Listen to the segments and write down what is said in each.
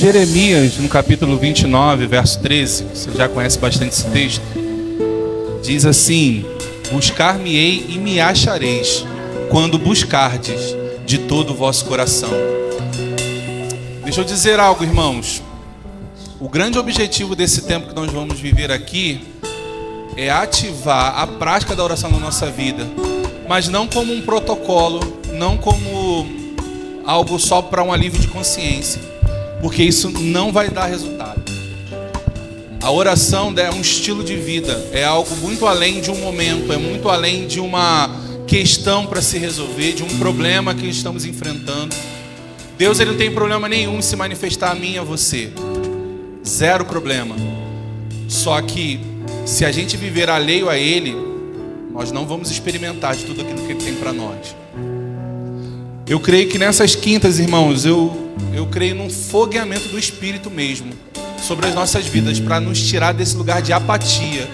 Jeremias, no capítulo 29, verso 13, você já conhece bastante esse texto, diz assim: buscar-me-ei e me achareis, quando buscardes de todo o vosso coração. Deixa eu dizer algo, irmãos. O grande objetivo desse tempo que nós vamos viver aqui é ativar a prática da oração na nossa vida, mas não como um protocolo, não como algo só para um alívio de consciência, porque isso não vai dar resultado. A oração é um estilo de vida, é algo muito além de um momento, é muito além de uma questão para se resolver, de um problema que estamos enfrentando. Deus, ele não tem problema nenhum em se manifestar a mim e a você. Zero problema. Só que se a gente viver alheio a Ele, nós não vamos experimentar de tudo aquilo que Ele tem para nós. Eu creio que nessas quintas, irmãos, eu creio num fogueamento do Espírito mesmo sobre as nossas vidas, para nos tirar desse lugar de apatia.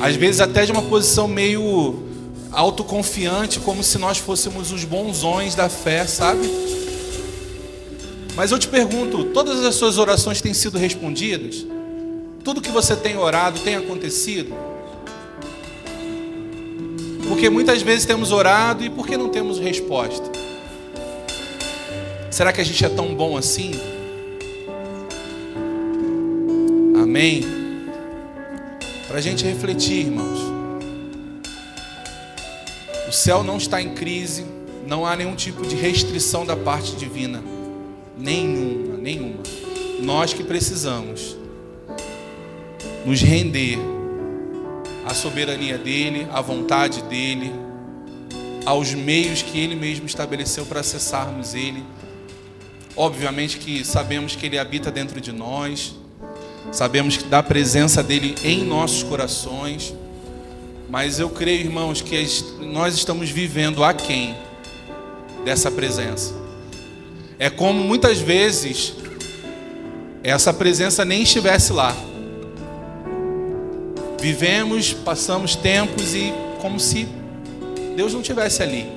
Às vezes até de uma posição meio autoconfiante, como se nós fôssemos os bonzões da fé, sabe? Mas eu te pergunto, todas as suas orações têm sido respondidas? Tudo que você tem orado tem acontecido? Porque muitas vezes temos orado e por que não temos resposta? Será que a gente é tão bom assim? Amém? Para a gente refletir, irmãos. O céu não está em crise, não há nenhum tipo de restrição da parte divina. Nenhuma. Nós que precisamos nos render à soberania dele, à vontade dele, aos meios que ele mesmo estabeleceu para acessarmos ele. Obviamente que sabemos que ele habita dentro de nós, sabemos da presença dele em nossos corações, mas eu creio, irmãos, que nós estamos vivendo aquém dessa presença. É como muitas vezes essa presença nem estivesse lá. Vivemos, passamos tempos e como se Deus não estivesse ali.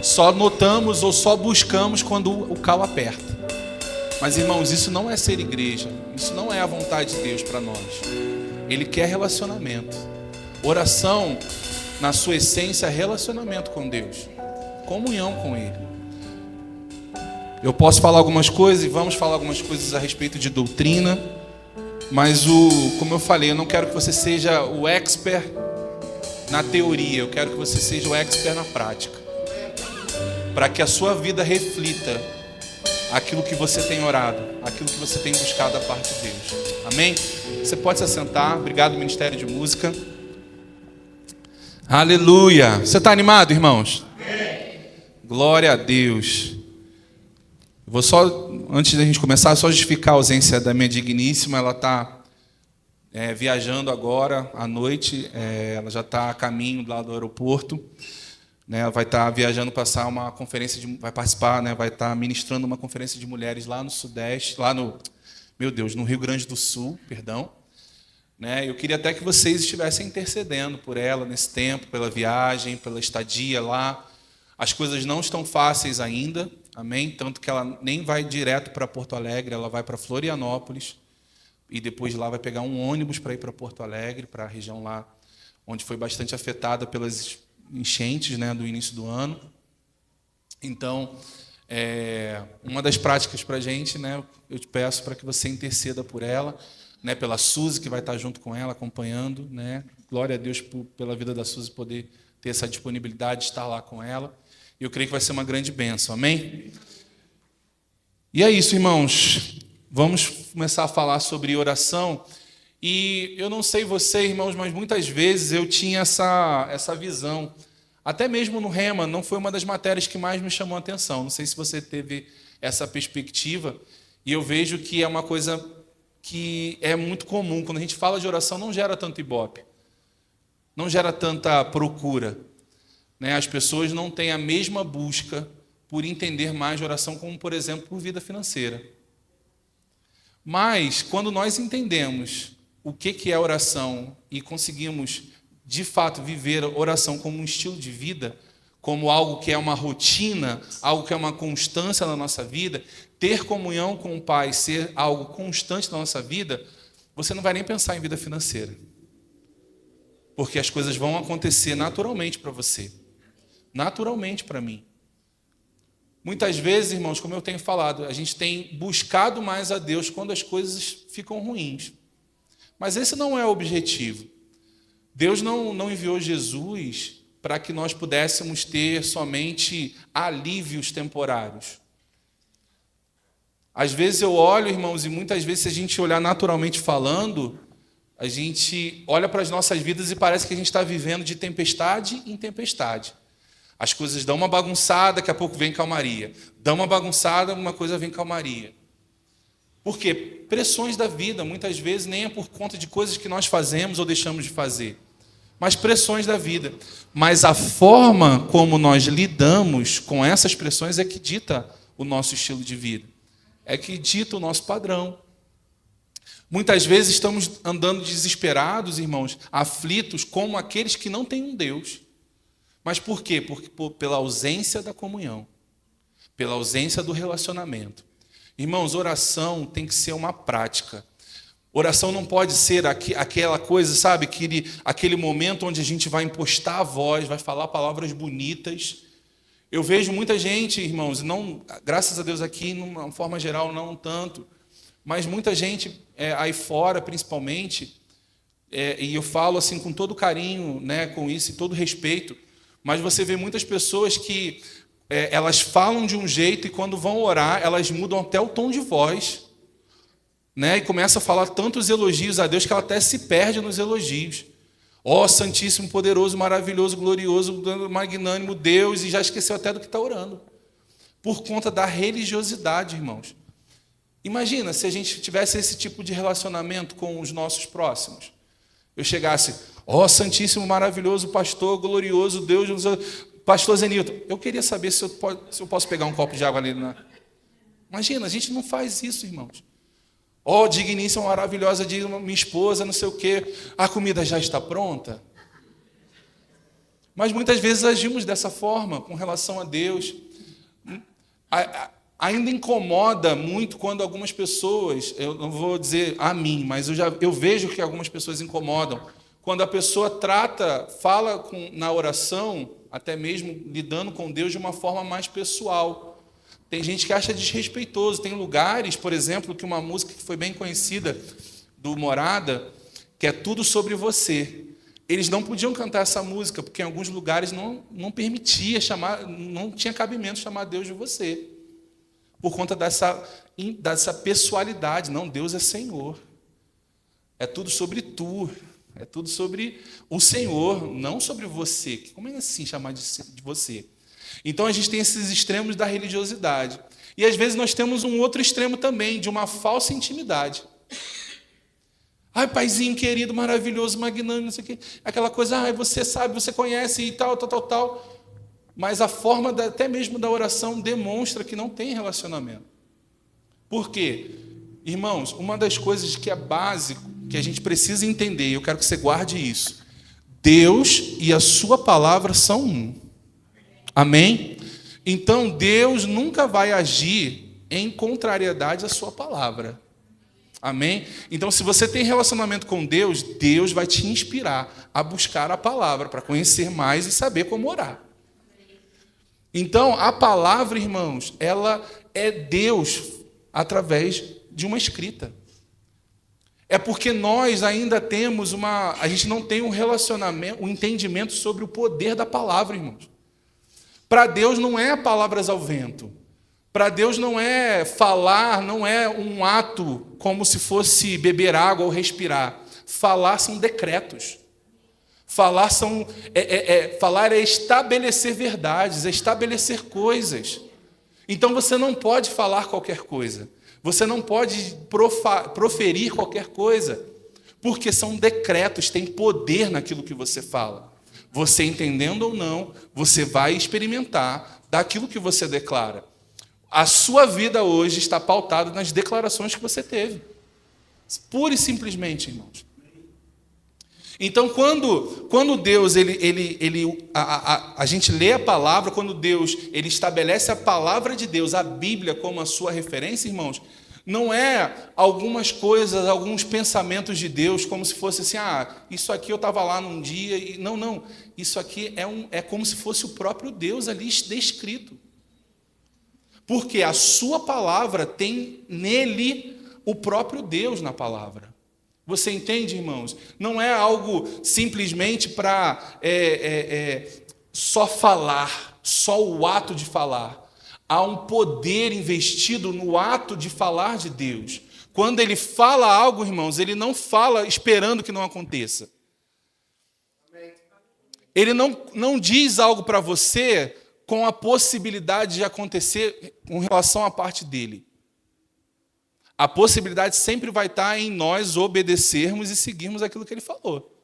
Só notamos ou só buscamos quando o calo aperta. Mas, irmãos, isso não é ser igreja. Isso não é a vontade de Deus para nós. Ele quer relacionamento. Oração, na sua essência, é relacionamento com Deus. Comunhão com Ele. Eu posso falar algumas coisas e vamos falar algumas coisas a respeito de doutrina, mas como eu falei, eu não quero que você seja o expert na teoria, eu quero que você seja o expert na prática, para que a sua vida reflita aquilo que você tem orado, aquilo que você tem buscado da parte de Deus. Amém? Você pode se assentar. Obrigado, Ministério de Música. Aleluia. Você está animado, irmãos? Glória a Deus. Vou só, antes da gente começar, só justificar a ausência da minha digníssima. Ela está viajando agora à noite, ela já está a caminho lá do aeroporto, né? Ela vai estar viajando, passar uma conferência, vai participar, né? Vai estar ministrando uma conferência de mulheres lá no Sudeste, no Rio Grande do Sul, perdão. Né? Eu queria até que vocês estivessem intercedendo por ela nesse tempo, pela viagem, pela estadia lá. As coisas não estão fáceis ainda. Amém? Tanto que ela nem vai direto para Porto Alegre, ela vai para Florianópolis e depois de lá vai pegar um ônibus para ir para Porto Alegre, para a região lá onde foi bastante afetada pelas enchentes, né, do início do ano. Então, uma das práticas para a gente, né, eu te peço para que você interceda por ela, né, pela Suzy, que vai estar junto com ela, acompanhando. Né? Glória a Deus pela vida da Suzy poder ter essa disponibilidade de estar lá com ela. Eu creio que vai ser uma grande bênção, amém? E é isso, irmãos. Vamos começar a falar sobre oração. E eu não sei você, irmãos, mas muitas vezes eu tinha essa visão. Até mesmo no Rema, não foi uma das matérias que mais me chamou a atenção. Não sei se você teve essa perspectiva. E eu vejo que é uma coisa que é muito comum. Quando a gente fala de oração, não gera tanto ibope. Não gera tanta procura. As pessoas não têm a mesma busca por entender mais de oração, como, por exemplo, por vida financeira. Mas, quando nós entendemos o que é oração e conseguimos, de fato, viver a oração como um estilo de vida, como algo que é uma rotina, algo que é uma constância na nossa vida, ter comunhão com o Pai ser algo constante na nossa vida, você não vai nem pensar em vida financeira. Porque as coisas vão acontecer naturalmente para você. Naturalmente para mim. Muitas vezes, irmãos, como eu tenho falado, a gente tem buscado mais a Deus quando as coisas ficam ruins. Mas esse não é o objetivo. Deus não enviou Jesus para que nós pudéssemos ter somente alívios temporários. Às vezes eu olho, irmãos, e muitas vezes, se a gente olhar naturalmente falando, a gente olha para as nossas vidas e parece que a gente está vivendo de tempestade em tempestade. As coisas dão uma bagunçada, daqui a pouco vem calmaria. Dão uma bagunçada, uma coisa vem calmaria. Por quê? Pressões da vida, muitas vezes, nem é por conta de coisas que nós fazemos ou deixamos de fazer, mas pressões da vida. Mas a forma como nós lidamos com essas pressões é que dita o nosso estilo de vida. É que dita o nosso padrão. Muitas vezes estamos andando desesperados, irmãos, aflitos, como aqueles que não têm um Deus. Mas por quê? Porque pela ausência da comunhão, pela ausência do relacionamento. Irmãos, oração tem que ser uma prática. Oração não pode ser aquela coisa, sabe, aquele momento onde a gente vai impostar a voz, vai falar palavras bonitas. Eu vejo muita gente, irmãos, não, graças a Deus aqui, de uma forma geral, não tanto, mas muita gente aí fora, principalmente, e eu falo assim com todo carinho, né, com isso e todo respeito, mas você vê muitas pessoas que elas falam de um jeito e quando vão orar, elas mudam até o tom de voz, né, e começam a falar tantos elogios a Deus que ela até se perde nos elogios. Ó, Santíssimo, Poderoso, Maravilhoso, Glorioso, Magnânimo Deus, e já esqueceu até do que está orando. Por conta da religiosidade, irmãos. Imagina se a gente tivesse esse tipo de relacionamento com os nossos próximos. Eu chegasse, ó, Santíssimo, Maravilhoso, Pastor, Glorioso Deus, Pastor Zenilton, eu queria saber se eu posso pegar um copo de água ali na... Imagina, a gente não faz isso, irmãos. Ó, digníssima, maravilhosa, minha esposa, não sei o quê. A comida já está pronta? Mas muitas vezes agimos dessa forma com relação a Deus. Ainda incomoda muito quando algumas pessoas, eu não vou dizer a mim, mas eu vejo que algumas pessoas incomodam. Quando a pessoa fala na oração, até mesmo lidando com Deus de uma forma mais pessoal. Tem gente que acha desrespeitoso. Tem lugares, por exemplo, que uma música que foi bem conhecida, do Morada, que é Tudo Sobre Você. Eles não podiam cantar essa música, porque em alguns lugares não permitia chamar, não tinha cabimento chamar Deus de você. Por conta dessa pessoalidade. Não, Deus é Senhor. É tudo sobre tu. É tudo sobre o Senhor, não sobre você. Como é assim chamar de você? Então a gente tem esses extremos da religiosidade. E às vezes nós temos um outro extremo também, de uma falsa intimidade. Ai, paizinho querido, maravilhoso, magnânimo, não sei o quê. Aquela coisa, ai, você sabe, você conhece e tal. Mas a forma até mesmo da oração demonstra que não tem relacionamento. Por quê? Irmãos, uma das coisas que é básico, que a gente precisa entender, e eu quero que você guarde isso. Deus e a sua palavra são um. Amém? Então, Deus nunca vai agir em contrariedade à sua palavra. Amém? Então, se você tem relacionamento com Deus, Deus vai te inspirar a buscar a palavra, para conhecer mais e saber como orar. Então, a palavra, irmãos, ela é Deus através de uma escrita. É porque nós ainda temos a gente não tem um relacionamento, um entendimento sobre o poder da palavra, irmãos. Para Deus não é palavras ao vento. Para Deus não é falar, não é um ato como se fosse beber água ou respirar. Falar são decretos. Falar é estabelecer verdades, é estabelecer coisas. Então você não pode falar qualquer coisa. Você não pode proferir qualquer coisa. Porque são decretos, tem poder naquilo que você fala. Você entendendo ou não, você vai experimentar daquilo que você declara. A sua vida hoje está pautada nas declarações que você teve. Pura e simplesmente, irmãos. Então, quando Deus, a gente lê a palavra, quando Deus ele estabelece a palavra de Deus, a Bíblia, como a sua referência, irmãos, não é algumas coisas, alguns pensamentos de Deus, como se fosse assim, isso aqui eu estava lá num dia, e não, isso aqui é como se fosse o próprio Deus ali descrito. Porque a sua palavra tem nele o próprio Deus na palavra. Você entende, irmãos? Não é algo simplesmente para só falar, só o ato de falar. Há um poder investido no ato de falar de Deus. Quando ele fala algo, irmãos, ele não fala esperando que não aconteça. Ele não diz algo para você com a possibilidade de acontecer com relação à parte dele. A possibilidade sempre vai estar em nós obedecermos e seguirmos aquilo que ele falou.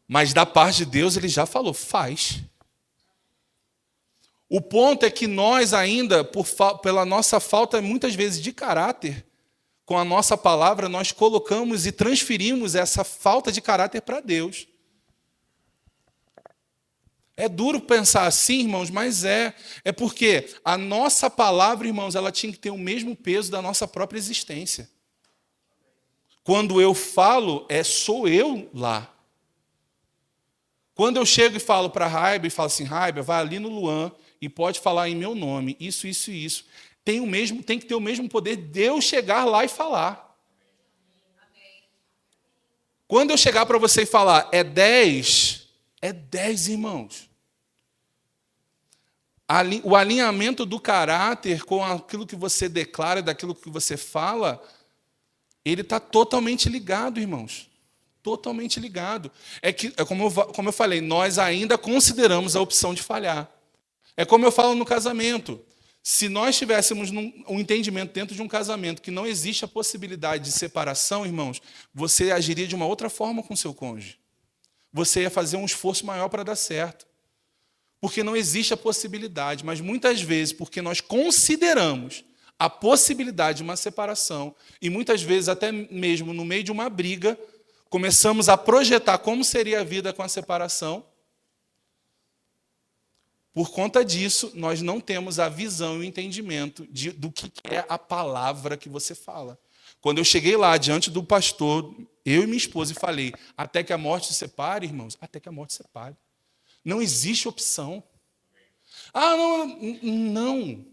Mas da parte de Deus, ele já falou, faz. O ponto é que nós ainda, pela nossa falta, muitas vezes, de caráter, com a nossa palavra, nós colocamos e transferimos essa falta de caráter para Deus. É duro pensar assim, irmãos, mas é porque a nossa palavra, irmãos, ela tinha que ter o mesmo peso da nossa própria existência. Quando eu falo, sou eu lá. Quando eu chego e falo para a Raiba e falo assim, Raiba, vai ali no Luan e pode falar em meu nome, isso, isso e isso. Tem que ter o mesmo poder de eu chegar lá e falar. Quando eu chegar para você e falar, é 10, irmãos. O alinhamento do caráter com aquilo que você declara, daquilo que você fala, ele está totalmente ligado, irmãos. Totalmente ligado. Como eu falei, nós ainda consideramos a opção de falhar. É como eu falo no casamento. Se nós tivéssemos um entendimento dentro de um casamento que não existe a possibilidade de separação, irmãos, você agiria de uma outra forma com seu cônjuge. Você ia fazer um esforço maior para dar certo. Porque não existe a possibilidade, mas muitas vezes, porque nós consideramos a possibilidade de uma separação, e muitas vezes até mesmo no meio de uma briga, começamos a projetar como seria a vida com a separação. Por conta disso, nós não temos a visão e o entendimento do que é a palavra que você fala. Quando eu cheguei lá diante do pastor, eu e minha esposa, e falei, até que a morte se separe, irmãos, até que a morte se separe. Não existe opção. Não.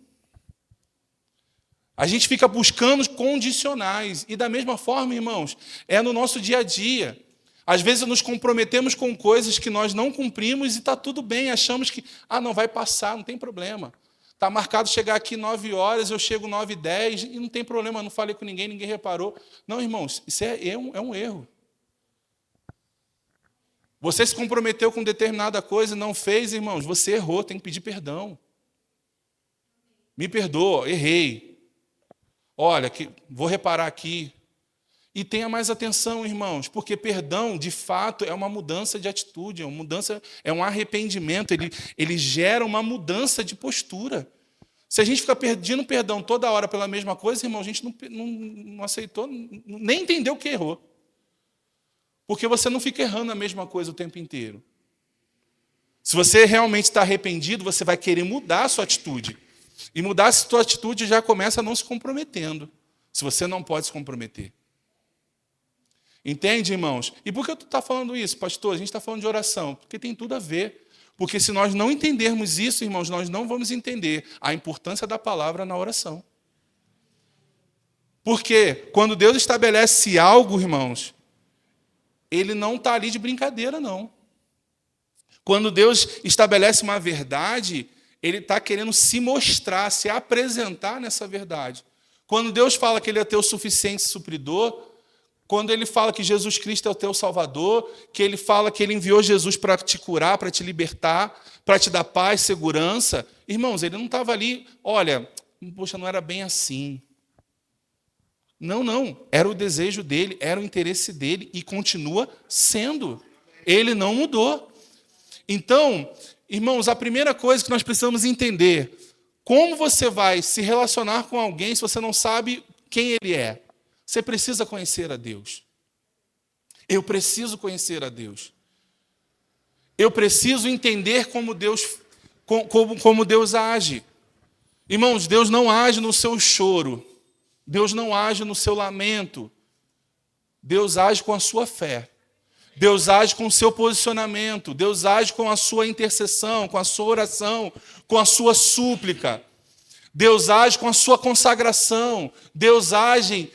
A gente fica buscando condicionais. E da mesma forma, irmãos, é no nosso dia a dia. Às vezes nos comprometemos com coisas que nós não cumprimos e está tudo bem. Achamos que, não vai passar, não tem problema. Está marcado chegar aqui 9 horas, eu chego 9h10 e não tem problema, não falei com ninguém, ninguém reparou. Não, irmãos, isso é um erro. Você se comprometeu com determinada coisa e não fez, irmãos, você errou, tem que pedir perdão. Me perdoa, errei. Olha, vou reparar aqui. E tenha mais atenção, irmãos, porque perdão, de fato, é uma mudança de atitude, é um arrependimento, ele gera uma mudança de postura. Se a gente ficar pedindo perdão toda hora pela mesma coisa, irmão, a gente não aceitou, nem entendeu que errou. Porque você não fica errando a mesma coisa o tempo inteiro. Se você realmente está arrependido, você vai querer mudar a sua atitude. E mudar a sua atitude já começa não se comprometendo. Se você não pode se comprometer. Entende, irmãos? E por que tu está falando isso, pastor? A gente está falando de oração. Porque tem tudo a ver. Porque se nós não entendermos isso, irmãos, nós não vamos entender a importância da palavra na oração. Porque quando Deus estabelece algo, irmãos, Ele não está ali de brincadeira, não. Quando Deus estabelece uma verdade, Ele está querendo se mostrar, se apresentar nessa verdade. Quando Deus fala que Ele é teu suficiente supridor, quando Ele fala que Jesus Cristo é o teu Salvador, que Ele fala que Ele enviou Jesus para te curar, para te libertar, para te dar paz, segurança, irmãos, Ele não estava ali, olha, poxa, não era bem assim. Não. Era o desejo dele, era o interesse dele e continua sendo. Ele não mudou. Então, irmãos, a primeira coisa que nós precisamos entender, como você vai se relacionar com alguém se você não sabe quem ele é? Você precisa conhecer a Deus. Eu preciso conhecer a Deus. Eu preciso entender como Deus age. Irmãos, Deus não age no seu choro. Deus não age no seu lamento. Deus age com a sua fé. Deus age com o seu posicionamento. Deus age com a sua intercessão, com a sua oração, com a sua súplica. Deus age com a sua consagração. Deus age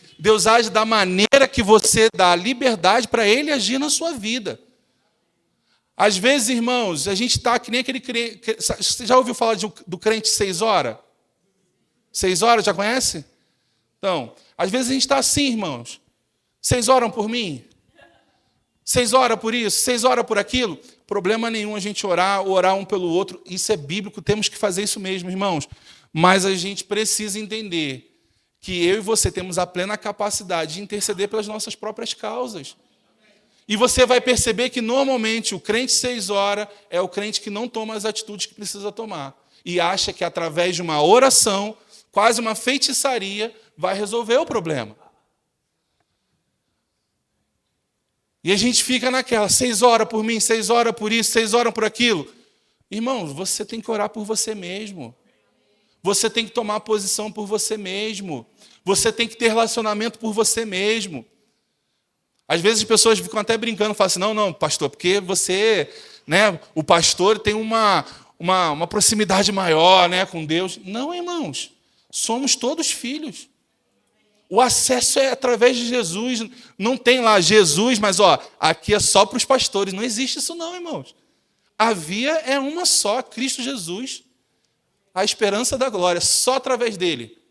da maneira que você dá liberdade para Ele agir na sua vida. Às vezes, irmãos, a gente está que nem aquele crente. Você já ouviu falar do crente 6 horas? 6 horas, já conhece? Então, às vezes a gente está assim, irmãos. 6 oram por mim? 6 horas por isso? 6 horas por aquilo? Problema nenhum a gente orar um pelo outro. Isso é bíblico, temos que fazer isso mesmo, irmãos. Mas a gente precisa entender que eu e você temos a plena capacidade de interceder pelas nossas próprias causas. E você vai perceber que, normalmente, o crente 6 horas é o crente que não toma as atitudes que precisa tomar. E acha que, através de uma oração, quase uma feitiçaria, vai resolver o problema. E a gente fica naquela, 6 horas por mim, 6 horas por isso, 6 horas por aquilo. Irmãos, você tem que orar por você mesmo. Você tem que tomar posição por você mesmo. Você tem que ter relacionamento por você mesmo. Às vezes as pessoas ficam até brincando, falam assim, não, pastor, porque você, o pastor tem uma proximidade maior, com Deus. Não, irmãos, somos todos filhos. O acesso é através de Jesus. Não tem lá Jesus, mas aqui é só para os pastores. Não existe isso não, irmãos. A via é uma só, Cristo Jesus. A esperança da glória, só através dele.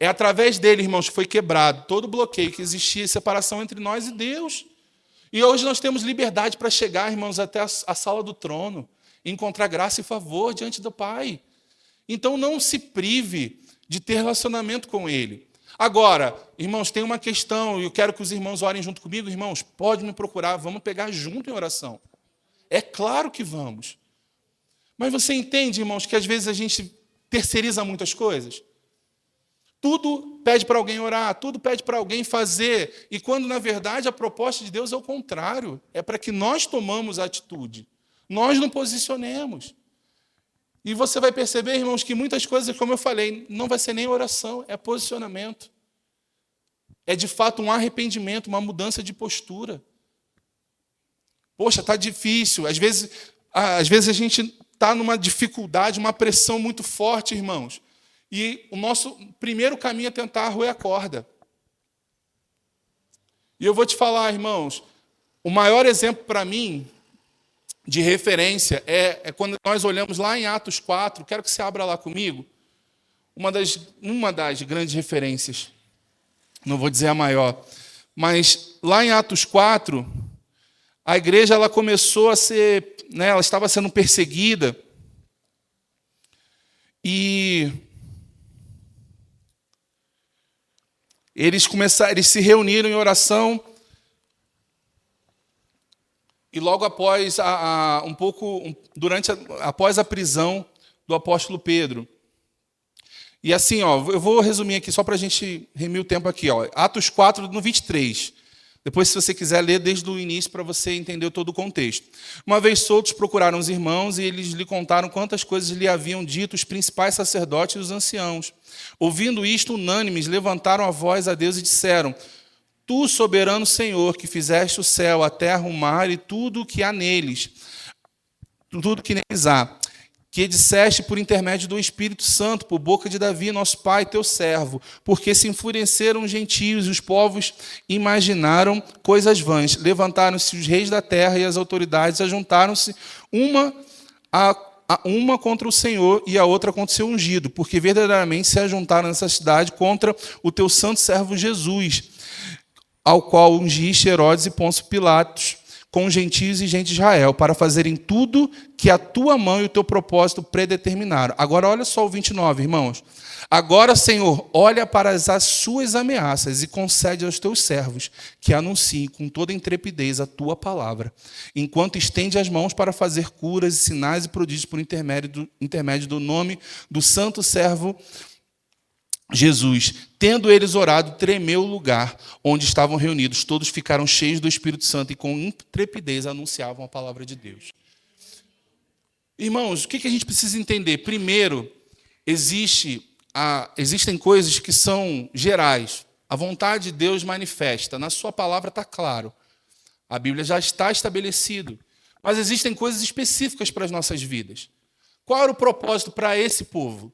É através dele, irmãos, que foi quebrado todo o bloqueio que existia, separação entre nós e Deus. E hoje nós temos liberdade para chegar, irmãos, até a sala do trono, encontrar graça e favor diante do Pai. Então não se prive de ter relacionamento com Ele. Agora, irmãos, tem uma questão, e eu quero que os irmãos orem junto comigo. Irmãos, pode me procurar, vamos pegar junto em oração. É claro que vamos. Mas você entende, irmãos, que às vezes a gente terceiriza muitas coisas? Tudo pede para alguém orar, tudo pede para alguém fazer. E quando, na verdade, a proposta de Deus é o contrário. É para que nós tomamos a atitude. Nós nos posicionemos. E você vai perceber, irmãos, que muitas coisas, como eu falei, não vai ser nem oração, é posicionamento. É, de fato, um arrependimento, uma mudança de postura. Poxa, está difícil. Às vezes a gente está numa dificuldade, uma pressão muito forte, irmãos. E o nosso primeiro caminho é tentar roer a corda. E eu vou te falar, irmãos, o maior exemplo para mim de referência é quando nós olhamos lá em Atos 4, quero que você abra lá comigo, uma das grandes referências, não vou dizer a maior, mas lá em Atos 4, a igreja ela começou a ser, ela estava sendo perseguida, e eles se reuniram em oração, e logo após após a prisão do apóstolo Pedro. E assim, eu vou resumir aqui só para a gente remir o tempo aqui, Atos 4, no 23. Depois, se você quiser ler desde o início para você entender todo o contexto. Uma vez soltos, procuraram os irmãos e eles lhe contaram quantas coisas lhe haviam dito os principais sacerdotes e os anciãos. Ouvindo isto, unânimes, levantaram a voz a Deus e disseram: Tu, soberano Senhor, que fizeste o céu, a terra, o mar e tudo o que há neles, tudo que neles há, que disseste por intermédio do Espírito Santo, por boca de Davi, nosso pai, teu servo, porque se enfureceram os gentios e os povos imaginaram coisas vãs. Levantaram-se os reis da terra e as autoridades ajuntaram-se uma contra o Senhor e a outra contra o seu ungido, porque verdadeiramente se ajuntaram nessa cidade contra o teu santo servo Jesus, ao qual ungiste Herodes e Pôncio Pilatos, com gentios e gente de Israel, para fazerem tudo que a tua mão e o teu propósito predeterminaram. Agora, olha só o 29, irmãos. Agora, Senhor, olha para as suas ameaças e concede aos teus servos que anunciem com toda intrepidez a tua palavra, enquanto estende as mãos para fazer curas, sinais e prodígios por intermédio do nome do santo servo Jesus, tendo eles orado, tremeu o lugar onde estavam reunidos. Todos ficaram cheios do Espírito Santo e com intrepidez anunciavam a palavra de Deus. Irmãos, o que a gente precisa entender? Primeiro, existem coisas que são gerais. A vontade de Deus manifesta. Na sua palavra está claro. A Bíblia já está estabelecido. Mas existem coisas específicas para as nossas vidas. Qual era o propósito para esse povo?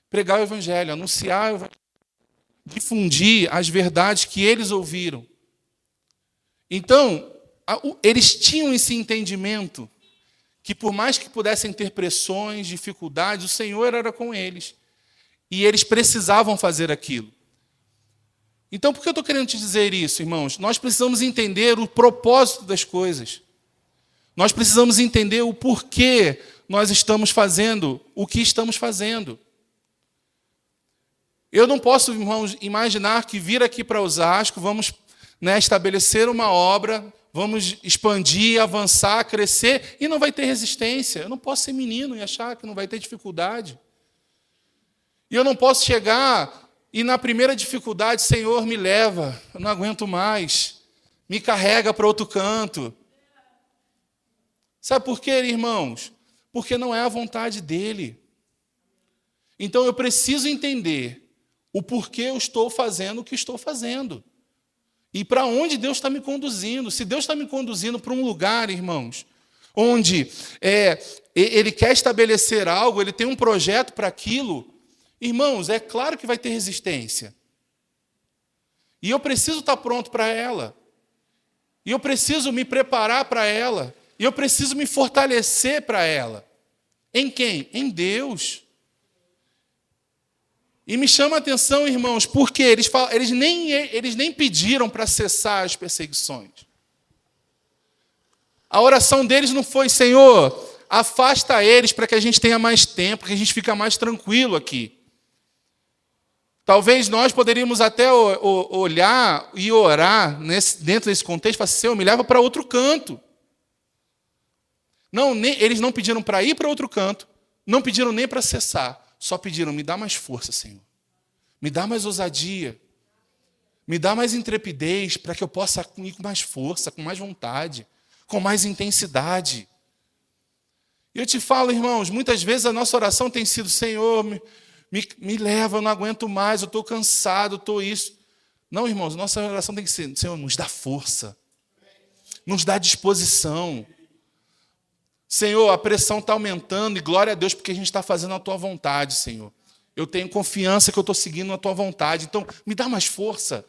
Pregar o Evangelho, anunciar o Evangelho, difundir as verdades que eles ouviram. Então, eles tinham esse entendimento que, por mais que pudessem ter pressões, dificuldades, o Senhor era com eles. E eles precisavam fazer aquilo. Então, por que eu estou querendo te dizer isso, irmãos? Nós precisamos entender o propósito das coisas. Nós precisamos entender o porquê nós estamos fazendo o que estamos fazendo. Eu não posso, irmãos, imaginar que vir aqui para Osasco, vamos estabelecer uma obra, vamos expandir, avançar, crescer, e não vai ter resistência. Eu não posso ser menino e achar que não vai ter dificuldade. E eu não posso chegar e, na primeira dificuldade, Senhor, me leva, eu não aguento mais, me carrega para outro canto. Sabe por quê, irmãos? Porque não é a vontade dele. Então, eu preciso entender o porquê eu estou fazendo o que estou fazendo. E para onde Deus está me conduzindo. Se Deus está me conduzindo para um lugar, irmãos, onde Ele quer estabelecer algo, Ele tem um projeto para aquilo, irmãos, é claro que vai ter resistência. E eu preciso estar pronto para ela. E eu preciso me preparar para ela. E eu preciso me fortalecer para ela. Em quem? Em Deus. E me chama a atenção, irmãos, porque eles nem pediram para cessar as perseguições. A oração deles não foi, Senhor, afasta eles para que a gente tenha mais tempo, que a gente fique mais tranquilo aqui. Talvez nós poderíamos até olhar e orar dentro desse contexto, falar, Senhor, me leva para outro canto. Não, eles não pediram para ir para outro canto, não pediram nem para cessar. Só pediram, me dá mais força, Senhor. Me dá mais ousadia. Me dá mais intrepidez para que eu possa ir com mais força, com mais vontade, com mais intensidade. E eu te falo, irmãos, muitas vezes a nossa oração tem sido, Senhor, me leva, eu não aguento mais, eu estou cansado, estou isso. Não, irmãos, nossa oração tem que ser, Senhor, nos dá força. Nos dá disposição. Senhor, a pressão está aumentando e glória a Deus porque a gente está fazendo a Tua vontade, Senhor. Eu tenho confiança que eu estou seguindo a Tua vontade. Então, me dá mais força.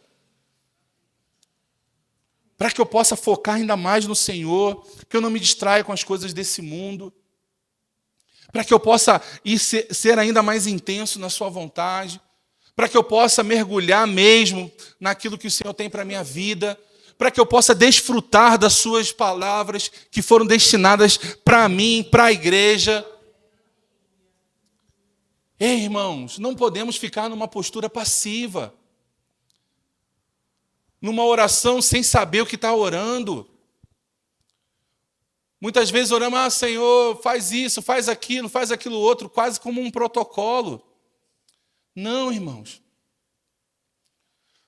Para que eu possa focar ainda mais no Senhor, que eu não me distraia com as coisas desse mundo. Para que eu possa ser ainda mais intenso na Sua vontade. Para que eu possa mergulhar mesmo naquilo que o Senhor tem para a minha vida. Para que eu possa desfrutar das suas palavras que foram destinadas para mim, para a igreja. Ei, irmãos, não podemos ficar numa postura passiva. Numa oração sem saber o que está orando. Muitas vezes oramos, Senhor, faz isso, faz aquilo outro, quase como um protocolo. Não, irmãos.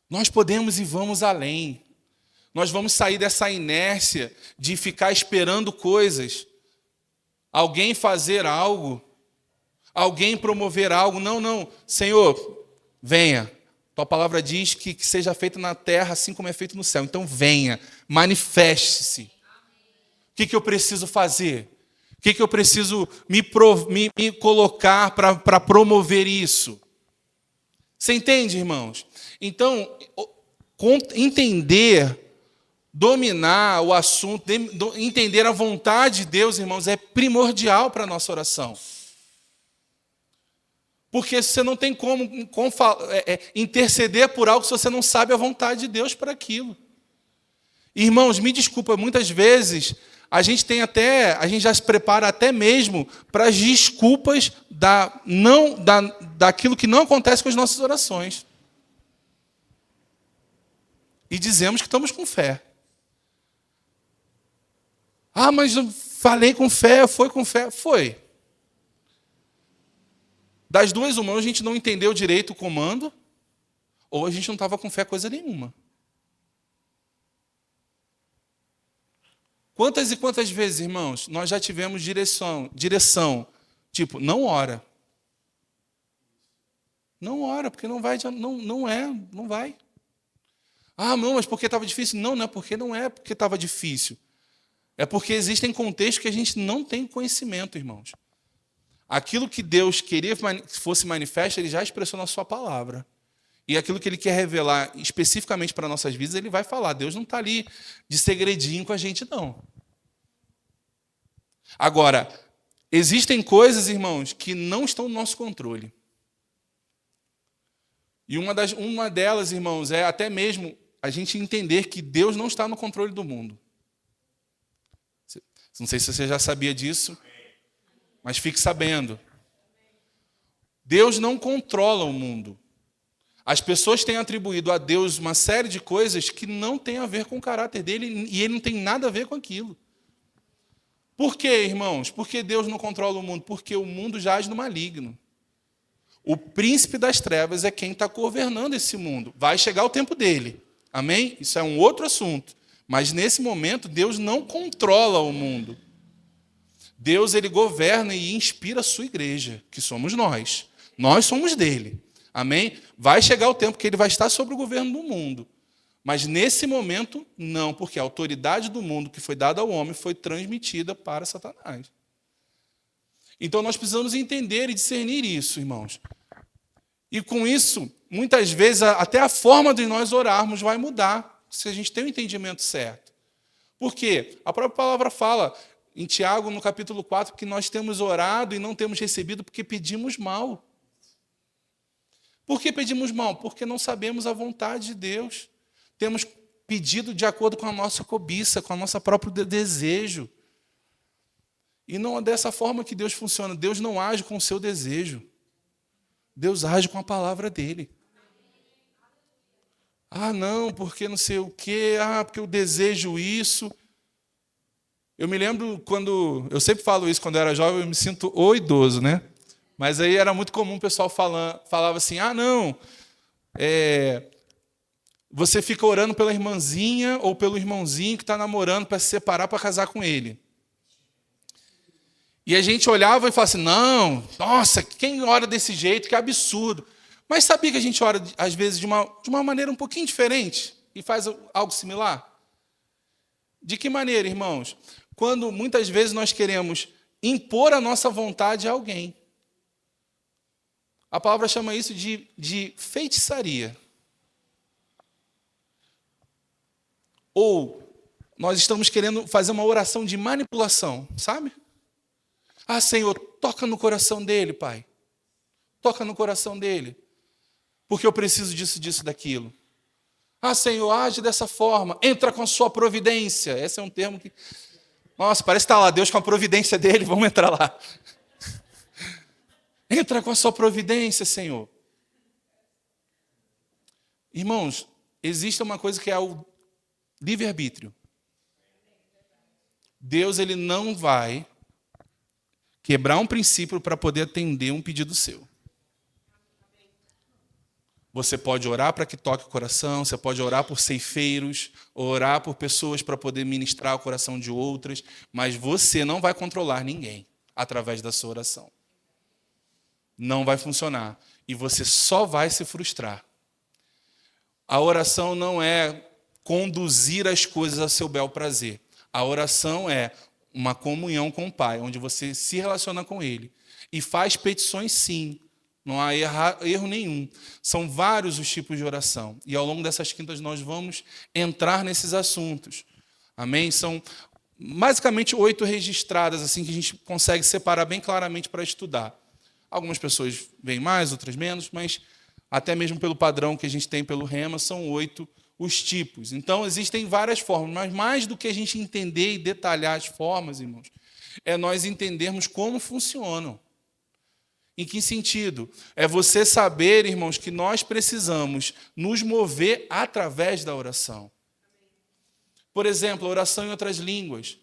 Nós podemos e vamos além. Nós vamos sair dessa inércia de ficar esperando coisas. Alguém fazer algo. Alguém promover algo. Não. Senhor, venha. Tua palavra diz que seja feito na terra assim como é feito no céu. Então venha, manifeste-se. O que eu preciso fazer? O que eu preciso me colocar para promover isso? Você entende, irmãos? Então, entender, dominar o assunto, entender a vontade de Deus, irmãos, é primordial para a nossa oração. Porque você não tem como interceder por algo se você não sabe a vontade de Deus para aquilo. Irmãos, me desculpa, muitas vezes a gente já se prepara até mesmo para as desculpas daquilo que não acontece com as nossas orações. E dizemos que estamos com fé. Ah, mas eu falei com fé, foi com fé. Foi. Das duas, uma, ou a gente não entendeu direito o comando, ou a gente não estava com fé coisa nenhuma. Quantas e quantas vezes, irmãos, nós já tivemos direção, tipo, não ora. Não ora, porque não vai, não vai. Ah, não, mas porque estava difícil? Não é porque estava difícil. É porque existem contextos que a gente não tem conhecimento, irmãos. Aquilo que Deus queria que fosse manifesto, Ele já expressou na sua palavra. E aquilo que Ele quer revelar especificamente para nossas vidas, Ele vai falar. Deus não está ali de segredinho com a gente, não. Agora, existem coisas, irmãos, que não estão no nosso controle. E uma delas, irmãos, é até mesmo a gente entender que Deus não está no controle do mundo. Não sei se você já sabia disso, mas fique sabendo. Deus não controla o mundo. As pessoas têm atribuído a Deus uma série de coisas que não tem a ver com o caráter dele e ele não tem nada a ver com aquilo. Por quê, irmãos? Por que Deus não controla o mundo? Porque o mundo jaz no maligno. O príncipe das trevas é quem está governando esse mundo. Vai chegar o tempo dele. Amém? Isso é um outro assunto. Mas nesse momento, Deus não controla o mundo. Deus, ele governa e inspira a sua igreja, que somos nós. Nós somos dele. Amém? Vai chegar o tempo que ele vai estar sobre o governo do mundo. Mas nesse momento, não, porque a autoridade do mundo que foi dada ao homem foi transmitida para Satanás. Então nós precisamos entender e discernir isso, irmãos. E com isso, muitas vezes, até a forma de nós orarmos vai mudar, se a gente tem o entendimento certo. Por quê? A própria palavra fala, em Tiago, no capítulo 4, que nós temos orado e não temos recebido porque pedimos mal. Por que pedimos mal? Porque não sabemos a vontade de Deus. Temos pedido de acordo com a nossa cobiça, com o nosso próprio desejo. E não é dessa forma que Deus funciona. Deus não age com o seu desejo. Deus age com a palavra dele. Ah, não, porque não sei o quê. Ah, porque eu desejo isso. Eu me lembro quando... Eu sempre falo isso, quando eu era jovem, eu me sinto o idoso, né? Mas aí era muito comum o pessoal falava assim, ah, não, você fica orando pela irmãzinha ou pelo irmãozinho que está namorando para se separar para casar com ele. E a gente olhava e falava assim, não, nossa, quem ora desse jeito, que absurdo. Mas sabia que a gente ora, às vezes, de uma maneira um pouquinho diferente e faz algo similar? De que maneira, irmãos? Quando muitas vezes nós queremos impor a nossa vontade a alguém. A palavra chama isso de feitiçaria. Ou nós estamos querendo fazer uma oração de manipulação, sabe? Ah, Senhor, toca no coração dele, Pai. Toca no coração dele. Porque eu preciso disso, disso, daquilo. Ah, Senhor, age dessa forma. Entra com a sua providência. Esse é um termo que... Nossa, parece que está lá, Deus com a providência dele, vamos entrar lá. Entra com a sua providência, Senhor. Irmãos, existe uma coisa que é o livre-arbítrio. Deus, ele não vai quebrar um princípio para poder atender um pedido seu. Você pode orar para que toque o coração, você pode orar por ceifeiros, orar por pessoas para poder ministrar o coração de outras, mas você não vai controlar ninguém através da sua oração. Não vai funcionar. E você só vai se frustrar. A oração não é conduzir as coisas a seu bel prazer. A oração é uma comunhão com o Pai, onde você se relaciona com Ele. E faz petições, sim. Não há erro nenhum. São vários os tipos de oração. E ao longo dessas quintas nós vamos entrar nesses assuntos. Amém? São basicamente 8 registradas, assim, que a gente consegue separar bem claramente para estudar. Algumas pessoas veem mais, outras menos, mas até mesmo pelo padrão que a gente tem pelo Rema, são 8 os tipos. Então, existem várias formas, mas mais do que a gente entender e detalhar as formas, irmãos, é nós entendermos como funcionam. Em que sentido? É você saber, irmãos, que nós precisamos nos mover através da oração. Por exemplo, a oração em outras línguas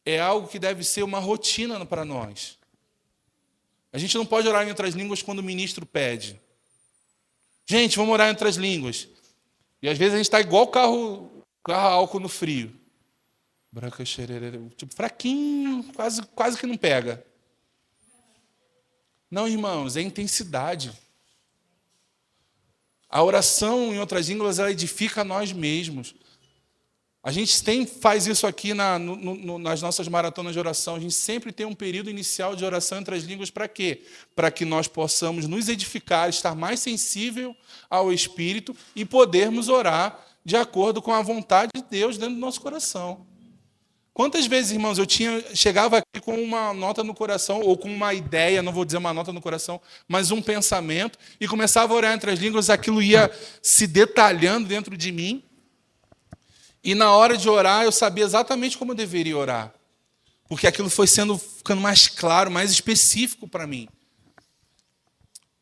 é algo que deve ser uma rotina para nós. A gente não pode orar em outras línguas quando o ministro pede. Gente, vamos orar em outras línguas. E às vezes a gente está igual carro a álcool no frio. Tipo, fraquinho, quase que não pega. Não, irmãos, é intensidade. A oração em outras línguas, ela edifica nós mesmos. A gente faz isso aqui nas nossas maratonas de oração. A gente sempre tem um período inicial de oração entre as línguas para quê? Para que nós possamos nos edificar, estar mais sensível ao Espírito e podermos orar de acordo com a vontade de Deus dentro do nosso coração. Quantas vezes, irmãos, chegava aqui com uma nota no coração, ou com uma ideia, não vou dizer uma nota no coração, mas um pensamento, e começava a orar entre as línguas, aquilo ia se detalhando dentro de mim. E na hora de orar, eu sabia exatamente como eu deveria orar. Porque aquilo foi ficando mais claro, mais específico para mim.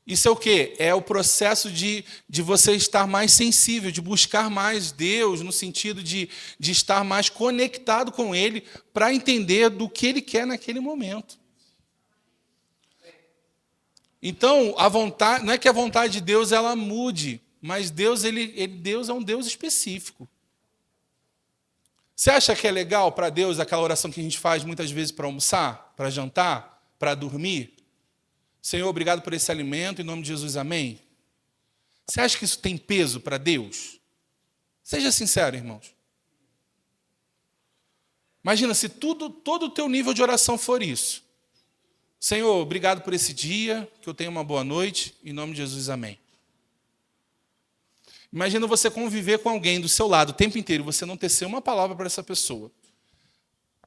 Isso é o quê? É o processo de você estar mais sensível, de buscar mais Deus, no sentido de estar mais conectado com Ele, para entender do que Ele quer naquele momento. Então, a vontade, não é que a vontade de Deus ela mude, mas Deus é um Deus específico. Você acha que é legal para Deus aquela oração que a gente faz muitas vezes para almoçar, para jantar, para dormir? Senhor, obrigado por esse alimento, em nome de Jesus, amém? Você acha que isso tem peso para Deus? Seja sincero, irmãos. Imagina se todo o teu nível de oração for isso. Senhor, obrigado por esse dia, que eu tenha uma boa noite, em nome de Jesus, amém. Imagina você conviver com alguém do seu lado o tempo inteiro, você não tecer uma palavra para essa pessoa.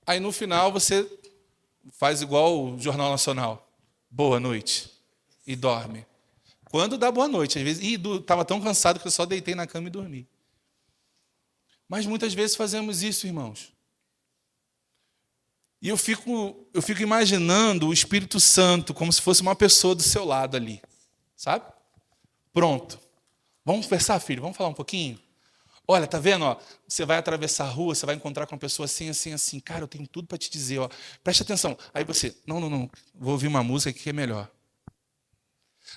Aí no final você faz igual o Jornal Nacional. Boa noite. E dorme. Quando dá boa noite, às vezes, estava tão cansado que eu só deitei na cama e dormi. Mas muitas vezes fazemos isso, irmãos. E eu fico imaginando o Espírito Santo como se fosse uma pessoa do seu lado ali. Sabe? Pronto. Vamos conversar, filho? Vamos falar um pouquinho? Olha, tá vendo? Ó, você vai atravessar a rua, você vai encontrar com uma pessoa assim, assim, assim. Cara, eu tenho tudo para te dizer. Ó. Preste atenção. Aí você, não. Vou ouvir uma música aqui que é melhor.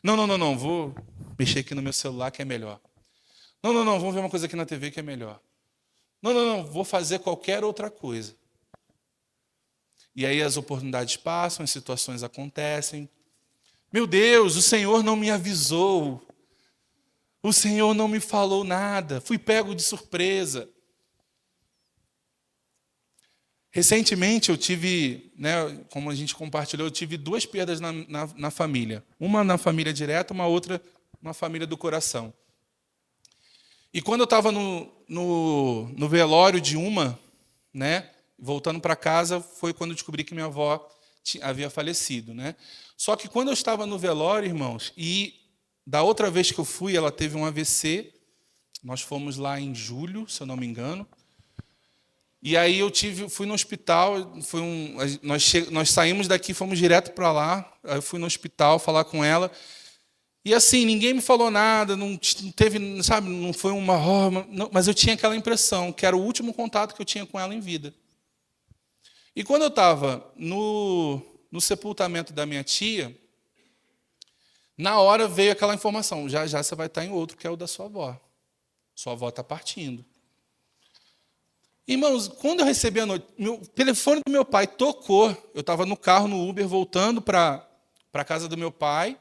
Não. Vou mexer aqui no meu celular que é melhor. Não. Vamos ver uma coisa aqui na TV que é melhor. Não. Vou fazer qualquer outra coisa. E aí as oportunidades passam, as situações acontecem. Meu Deus, o Senhor não me avisou. O Senhor não me falou nada, fui pego de surpresa. Recentemente eu tive, como a gente compartilhou, eu tive 2 perdas na família. Uma na família direta, uma outra na família do coração. E quando eu estava no velório de uma, voltando para casa, foi quando eu descobri que minha avó havia falecido. Só que quando eu estava no velório, irmãos, e da outra vez que eu fui, ela teve um AVC. Nós fomos lá em julho, se eu não me engano. E aí fui no hospital. Nós saímos daqui, fomos direto para lá. Aí eu fui no hospital falar com ela. E assim, ninguém me falou nada, não teve, sabe, não foi mas eu tinha aquela impressão que era o último contato que eu tinha com ela em vida. E quando eu estava no sepultamento da minha tia, na hora veio aquela informação, já você vai estar em outro, que é o da sua avó. Sua avó está partindo. Irmãos, quando eu recebi a notícia, o telefone do meu pai tocou. Eu estava no carro, no Uber, voltando para a casa do meu pai,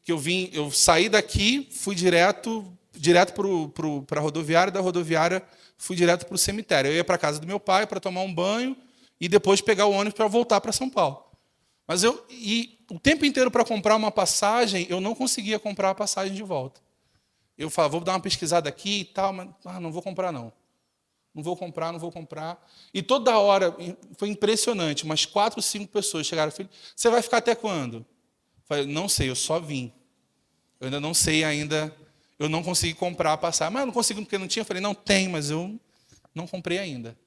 que eu saí daqui, fui direto para a rodoviária, da rodoviária fui direto para o cemitério. Eu ia para a casa do meu pai para tomar um banho e depois pegar o ônibus para voltar para São Paulo. Mas o tempo inteiro para comprar uma passagem, eu não conseguia comprar a passagem de volta. Eu falava, vou dar uma pesquisada aqui e tal, mas não vou comprar, não. Não vou comprar. E toda hora, foi impressionante, umas 4, 5 pessoas chegaram, filho, você vai ficar até quando? Eu falei, não sei, eu só vim. Eu ainda não sei ainda, eu não consegui comprar a passagem. Mas eu não consigo porque não tinha. Eu falei, não, tem, mas eu não comprei ainda.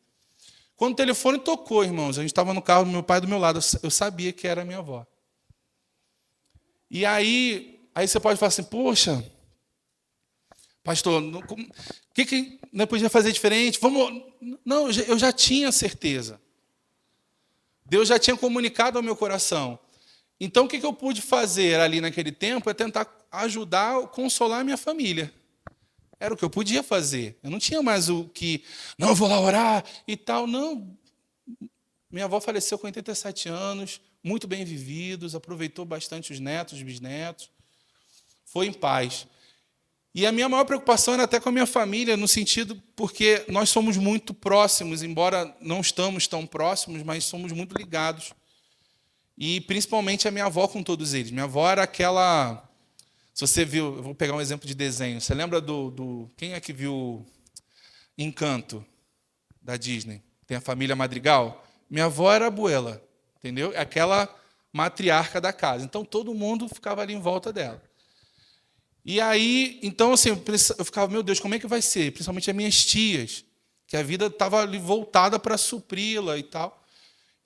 Quando o telefone tocou, irmãos, a gente estava no carro do meu pai do meu lado, eu sabia que era a minha avó. E aí você pode falar assim, poxa, pastor, o que não podia fazer diferente? Não, eu já tinha certeza. Deus já tinha comunicado ao meu coração. Então, o que eu pude fazer ali naquele tempo é tentar ajudar, consolar minha família. Era o que eu podia fazer. Eu não tinha mais o que, não, eu vou lá orar e tal. Não. Minha avó faleceu com 87 anos, muito bem vividos, aproveitou bastante os netos, os bisnetos, foi em paz. E a minha maior preocupação era até com a minha família, no sentido, porque nós somos muito próximos, embora não estamos tão próximos, mas somos muito ligados. E principalmente a minha avó com todos eles. Minha avó era aquela... Se você viu, eu vou pegar um exemplo de desenho. Você lembra quem é que viu Encanto, da Disney? Tem a família Madrigal? Minha avó era a abuela, entendeu? É aquela matriarca da casa. Então, todo mundo ficava ali em volta dela. E aí, então, assim, eu ficava, meu Deus, como é que vai ser? Principalmente as minhas tias, que a vida estava ali voltada para supri-la e tal.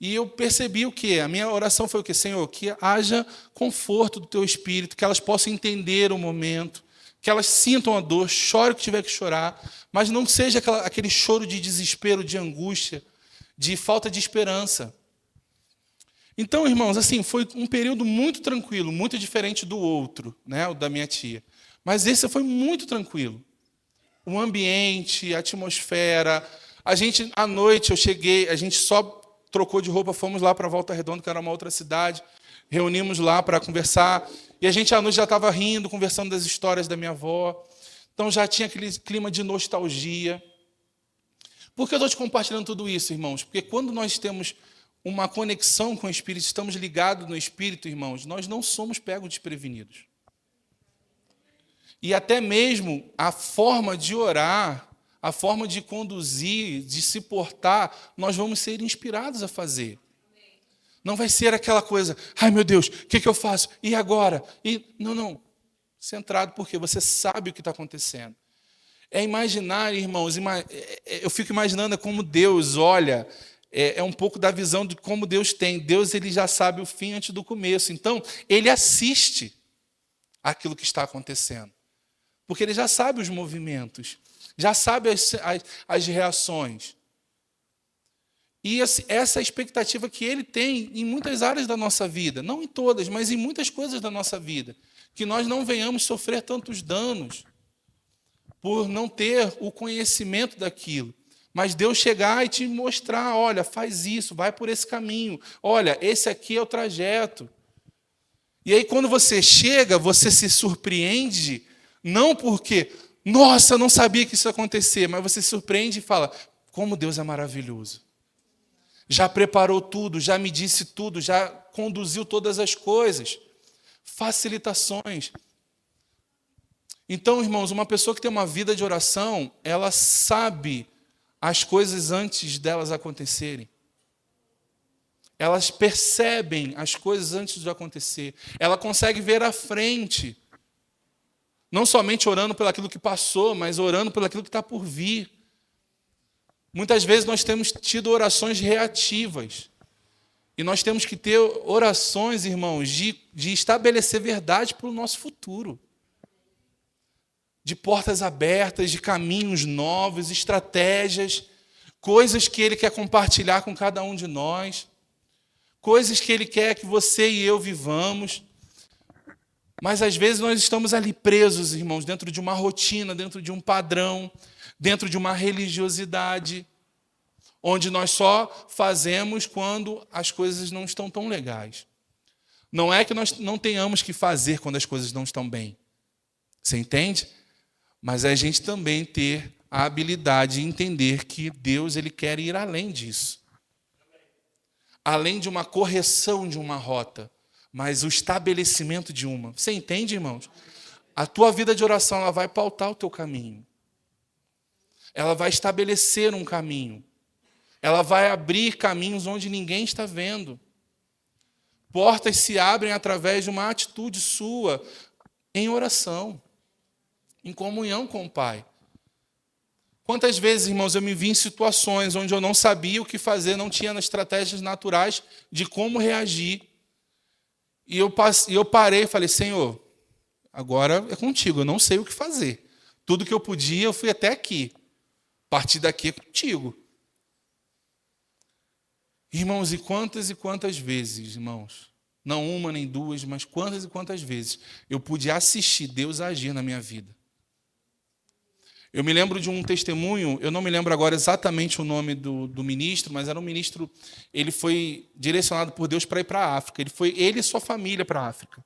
E eu percebi o quê? A minha oração foi o quê? Senhor, que haja conforto do teu espírito, que elas possam entender o momento, que elas sintam a dor, chore o que tiver que chorar, mas não seja aquele choro de desespero, de angústia, de falta de esperança. Então, irmãos, assim, foi um período muito tranquilo, muito diferente do outro, né, o da minha tia. Mas esse foi muito tranquilo. O ambiente, a atmosfera. A gente, à noite, eu cheguei, a gente só trocou de roupa, fomos lá para Volta Redonda, que era uma outra cidade, reunimos lá para conversar, e a gente à noite já estava rindo, conversando das histórias da minha avó. Então já tinha aquele clima de nostalgia. Por que eu estou te compartilhando tudo isso, irmãos? Porque quando nós temos uma conexão com o Espírito, estamos ligados no Espírito, irmãos, nós não somos pegos desprevenidos. E até mesmo a forma de orar, a forma de conduzir, de se portar, nós vamos ser inspirados a fazer. Não vai ser aquela coisa, ai meu Deus, o que eu faço? E agora? Não. Centrado, porque você sabe o que está acontecendo. É imaginar, irmãos, eu fico imaginando como Deus olha, é um pouco da visão de como Deus tem. Deus, ele já sabe o fim antes do começo. Então, ele assiste aquilo que está acontecendo. Porque ele já sabe os movimentos, já sabe as reações. E essa é a expectativa que ele tem em muitas áreas da nossa vida. Não em todas, mas em muitas coisas da nossa vida. Que nós não venhamos sofrer tantos danos por não ter o conhecimento daquilo. Mas Deus chegar e te mostrar, olha, faz isso, vai por esse caminho. Olha, esse aqui é o trajeto. E aí, quando você chega, você se surpreende, não porque, nossa, eu não sabia que isso ia acontecer, mas você se surpreende e fala, como Deus é maravilhoso. Já preparou tudo, já me disse tudo, já conduziu todas as coisas. Facilitações. Então, irmãos, uma pessoa que tem uma vida de oração, ela sabe as coisas antes delas acontecerem. Elas percebem as coisas antes de acontecer. Ela consegue ver à frente. Não somente orando pelo aquilo que passou, mas orando pelo aquilo que está por vir. Muitas vezes nós temos tido orações reativas. E nós temos que ter orações, irmãos, de estabelecer verdade para o nosso futuro. De portas abertas, de caminhos novos, estratégias, coisas que Ele quer compartilhar com cada um de nós, coisas que Ele quer que você e eu vivamos. Mas às vezes nós estamos ali presos, irmãos, dentro de uma rotina, dentro de um padrão, dentro de uma religiosidade, onde nós só fazemos quando as coisas não estão tão legais. Não é que nós não tenhamos que fazer quando as coisas não estão bem. Você entende? Mas é a gente também ter a habilidade de entender que Deus, ele quer ir além disso. Além de uma correção de uma rota, mas o estabelecimento de uma. Você entende, irmãos? A tua vida de oração, ela vai pautar o teu caminho. Ela vai estabelecer um caminho. Ela vai abrir caminhos onde ninguém está vendo. Portas se abrem através de uma atitude sua em oração, em comunhão com o Pai. Quantas vezes, irmãos, eu me vi em situações onde eu não sabia o que fazer, não tinha estratégias naturais de como reagir. E eu parei e falei, Senhor, agora é contigo, eu não sei o que fazer. Tudo que eu podia, eu fui até aqui. A partir daqui é contigo. Irmãos, e quantas vezes, irmãos, Não uma nem duas, mas quantas e quantas vezes eu pude assistir Deus agir na minha vida. Eu me lembro de um testemunho, eu não me lembro agora exatamente o nome do ministro, mas era um ministro, ele foi direcionado por Deus para ir para a África. Ele e sua família para a África.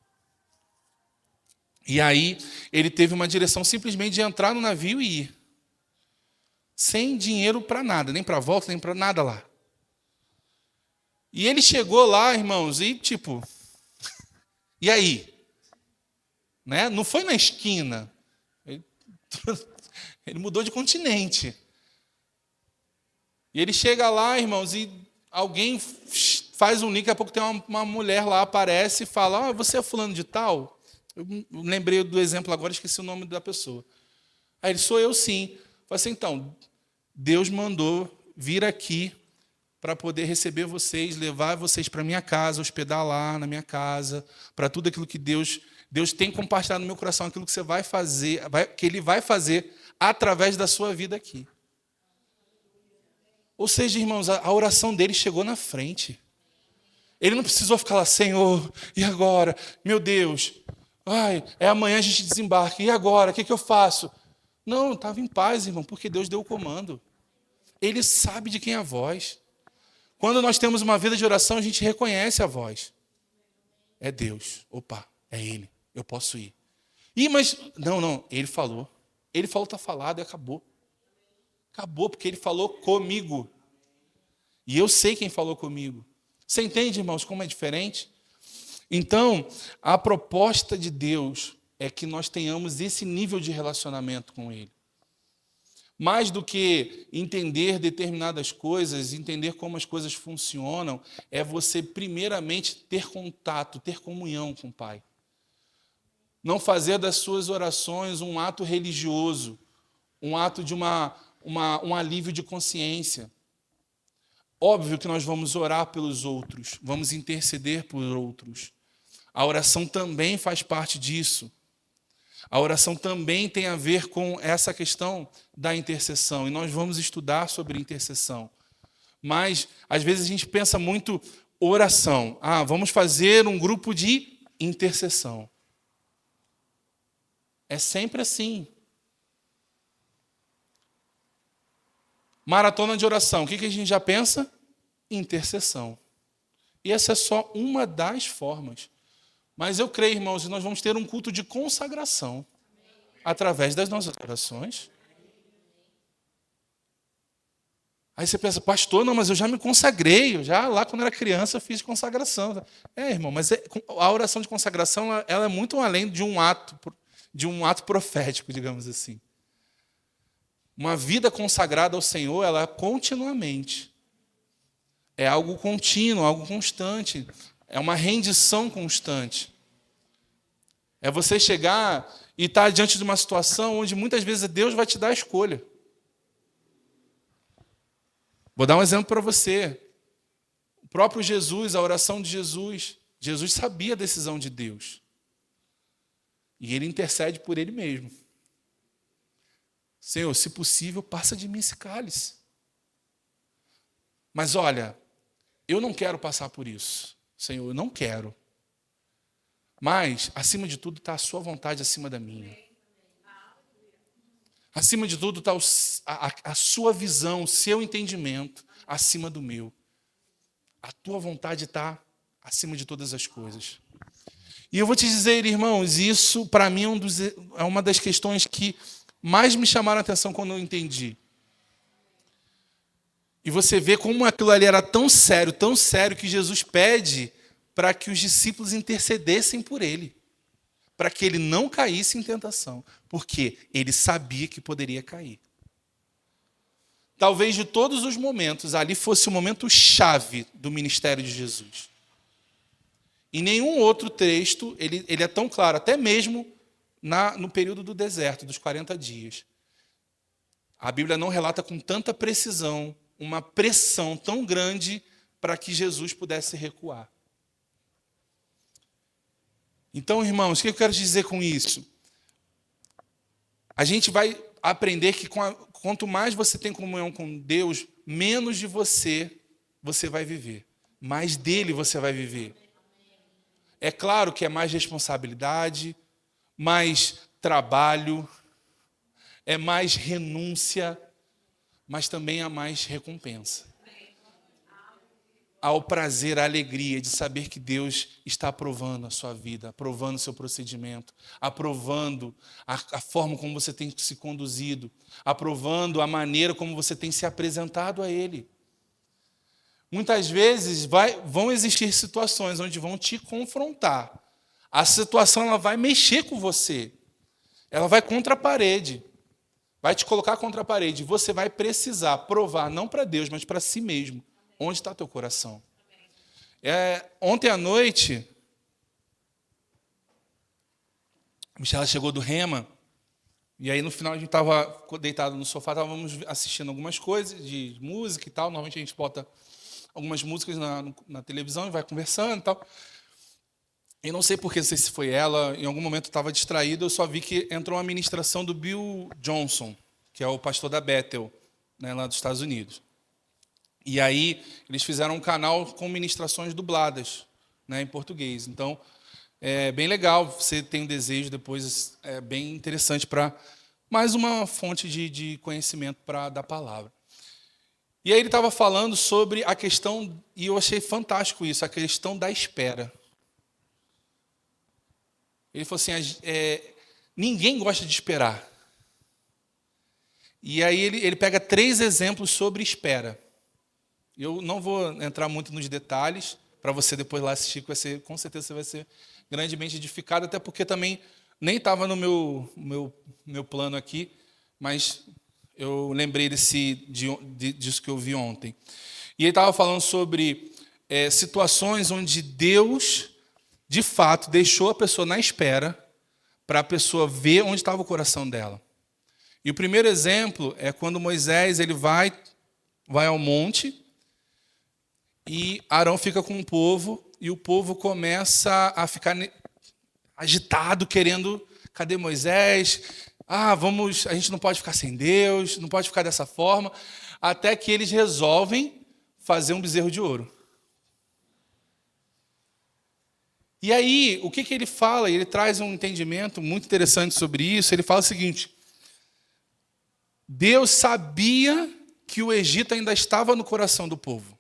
E aí ele teve uma direção simplesmente de entrar no navio e ir. Sem dinheiro para nada, nem para volta, nem para nada lá. E ele chegou lá, irmãos, e tipo, e aí? Né? Não foi na esquina. Ele mudou de continente. E ele chega lá, irmãos, e alguém faz um link, daqui a pouco tem uma mulher lá, aparece e fala, você é fulano de tal? Eu lembrei do exemplo agora, esqueci o nome da pessoa. Aí ele, sou eu sim. Falei assim, então, Deus mandou vir aqui para poder receber vocês, levar vocês para minha casa, hospedar lá na minha casa, para tudo aquilo que Deus tem compartilhado no meu coração, aquilo que você vai fazer, que Ele vai fazer através da sua vida aqui. Ou seja, irmãos, a oração dele chegou na frente. Ele não precisou ficar lá, Senhor, e agora? Meu Deus, amanhã a gente desembarca, e agora? O que eu faço? Não, estava em paz, irmão, porque Deus deu o comando. Ele sabe de quem é a voz. Quando nós temos uma vida de oração, a gente reconhece a voz. É Deus. Opa, é Ele. Eu posso ir. Mas... Não, Ele falou. Ele falou, está falado e acabou. Acabou, porque Ele falou comigo. E eu sei quem falou comigo. Você entende, irmãos, como é diferente? Então, a proposta de Deus é que nós tenhamos esse nível de relacionamento com Ele. Mais do que entender determinadas coisas, entender como as coisas funcionam, é você, primeiramente, ter contato, ter comunhão com o Pai. Não fazer das suas orações um ato religioso, um ato de um alívio de consciência. Óbvio que nós vamos orar pelos outros, vamos interceder por outros. A oração também faz parte disso. A oração também tem a ver com essa questão da intercessão, e nós vamos estudar sobre intercessão. Mas, às vezes, a gente pensa muito oração. Vamos fazer um grupo de intercessão. É sempre assim. Maratona de oração, o que a gente já pensa? Intercessão. E essa é só uma das formas. Mas eu creio, irmãos, que nós vamos ter um culto de consagração através das nossas orações. Aí você pensa, pastor, não, mas eu já me consagrei, lá quando era criança eu fiz consagração. Irmão, mas a oração de consagração ela é muito além de um ato profético, digamos assim. Uma vida consagrada ao Senhor, ela é continuamente. É algo contínuo, algo constante. É uma rendição constante. É você chegar e estar diante de uma situação onde muitas vezes Deus vai te dar a escolha. Vou dar um exemplo para você. O próprio Jesus, a oração de Jesus. Jesus sabia a decisão de Deus. E Ele intercede por Ele mesmo. Senhor, se possível, passa de mim esse cálice. Mas olha, eu não quero passar por isso. Senhor, eu não quero. Mas, acima de tudo, está a sua vontade acima da minha. Acima de tudo está a sua visão, o seu entendimento acima do meu. A tua vontade está acima de todas as coisas. E eu vou te dizer, irmãos, isso para mim é uma das questões que mais me chamaram a atenção quando eu entendi. E você vê como aquilo ali era tão sério que Jesus pede para que os discípulos intercedessem por ele, para que ele não caísse em tentação, porque ele sabia que poderia cair. Talvez de todos os momentos, ali fosse o momento chave do ministério de Jesus. Em nenhum outro texto ele é tão claro, até mesmo no período do deserto, dos 40 dias. A Bíblia não relata com tanta precisão uma pressão tão grande para que Jesus pudesse recuar. Então, irmãos, o que eu quero dizer com isso? A gente vai aprender que quanto mais você tem comunhão com Deus, menos de você vai viver. Mais dele você vai viver. É claro que é mais responsabilidade, mais trabalho, é mais renúncia, mas também há mais recompensa. Há o prazer, a alegria de saber que Deus está aprovando a sua vida, aprovando o seu procedimento, aprovando a forma como você tem se conduzido, aprovando a maneira como você tem se apresentado a Ele. Muitas vezes vão existir situações onde vão te confrontar. A situação ela vai mexer com você. Ela vai contra a parede. Vai te colocar contra a parede. Você vai precisar provar, não para Deus, mas para si mesmo, onde está teu coração. Ontem à noite, a Michela chegou do Rema, e aí no final a gente estava deitado no sofá, estávamos assistindo algumas coisas de música e tal. Normalmente a gente bota algumas músicas na televisão e vai conversando e tal. E não sei porquê, não sei se foi ela, em algum momento eu estava distraído, eu só vi que entrou uma ministração do Bill Johnson, que é o pastor da Bethel, né, lá dos Estados Unidos. E aí eles fizeram um canal com ministrações dubladas, né, em português. Então, é bem legal, você tem um desejo depois, é bem interessante para mais uma fonte de conhecimento da palavra. E aí ele estava falando sobre a questão, e eu achei fantástico isso, a questão da espera. Ele falou assim, ninguém gosta de esperar. E aí ele pega 3 exemplos sobre espera. Eu não vou entrar muito nos detalhes, para você depois lá assistir, que com certeza você vai ser grandemente edificado, até porque também nem estava no meu plano aqui, mas eu lembrei disso que eu vi ontem. E ele estava falando sobre situações onde Deus, de fato, deixou a pessoa na espera para a pessoa ver onde estava o coração dela. E o primeiro exemplo é quando Moisés ele vai ao monte e Arão fica com o povo e o povo começa a ficar agitado, querendo, cadê Moisés? A gente não pode ficar sem Deus, não pode ficar dessa forma, até que eles resolvem fazer um bezerro de ouro. E aí, o que ele fala? Ele traz um entendimento muito interessante sobre isso. Ele fala o seguinte: Deus sabia que o Egito ainda estava no coração do povo.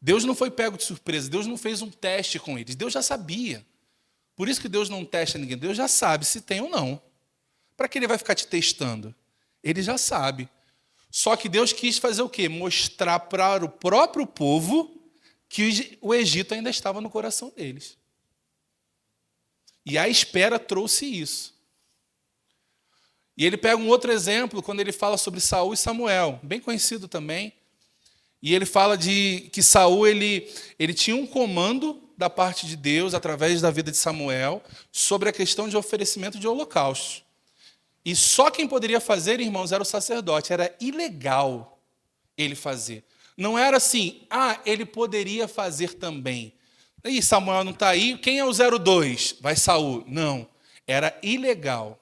Deus não foi pego de surpresa, Deus não fez um teste com eles, Deus já sabia. Por isso que Deus não testa ninguém, Deus já sabe se tem ou não. Para que ele vai ficar te testando? Ele já sabe. Só que Deus quis fazer o quê? Mostrar para o próprio povo que o Egito ainda estava no coração deles. E a espera trouxe isso. E ele pega um outro exemplo quando ele fala sobre Saul e Samuel, bem conhecido também. E ele fala de que Saul ele tinha um comando da parte de Deus, através da vida de Samuel, sobre a questão de oferecimento de holocaustos. E só quem poderia fazer, irmãos, era o sacerdote. Era ilegal ele fazer. Não era assim, ele poderia fazer também. E Samuel não está aí, quem é o 02? Vai Saul. Não, era ilegal.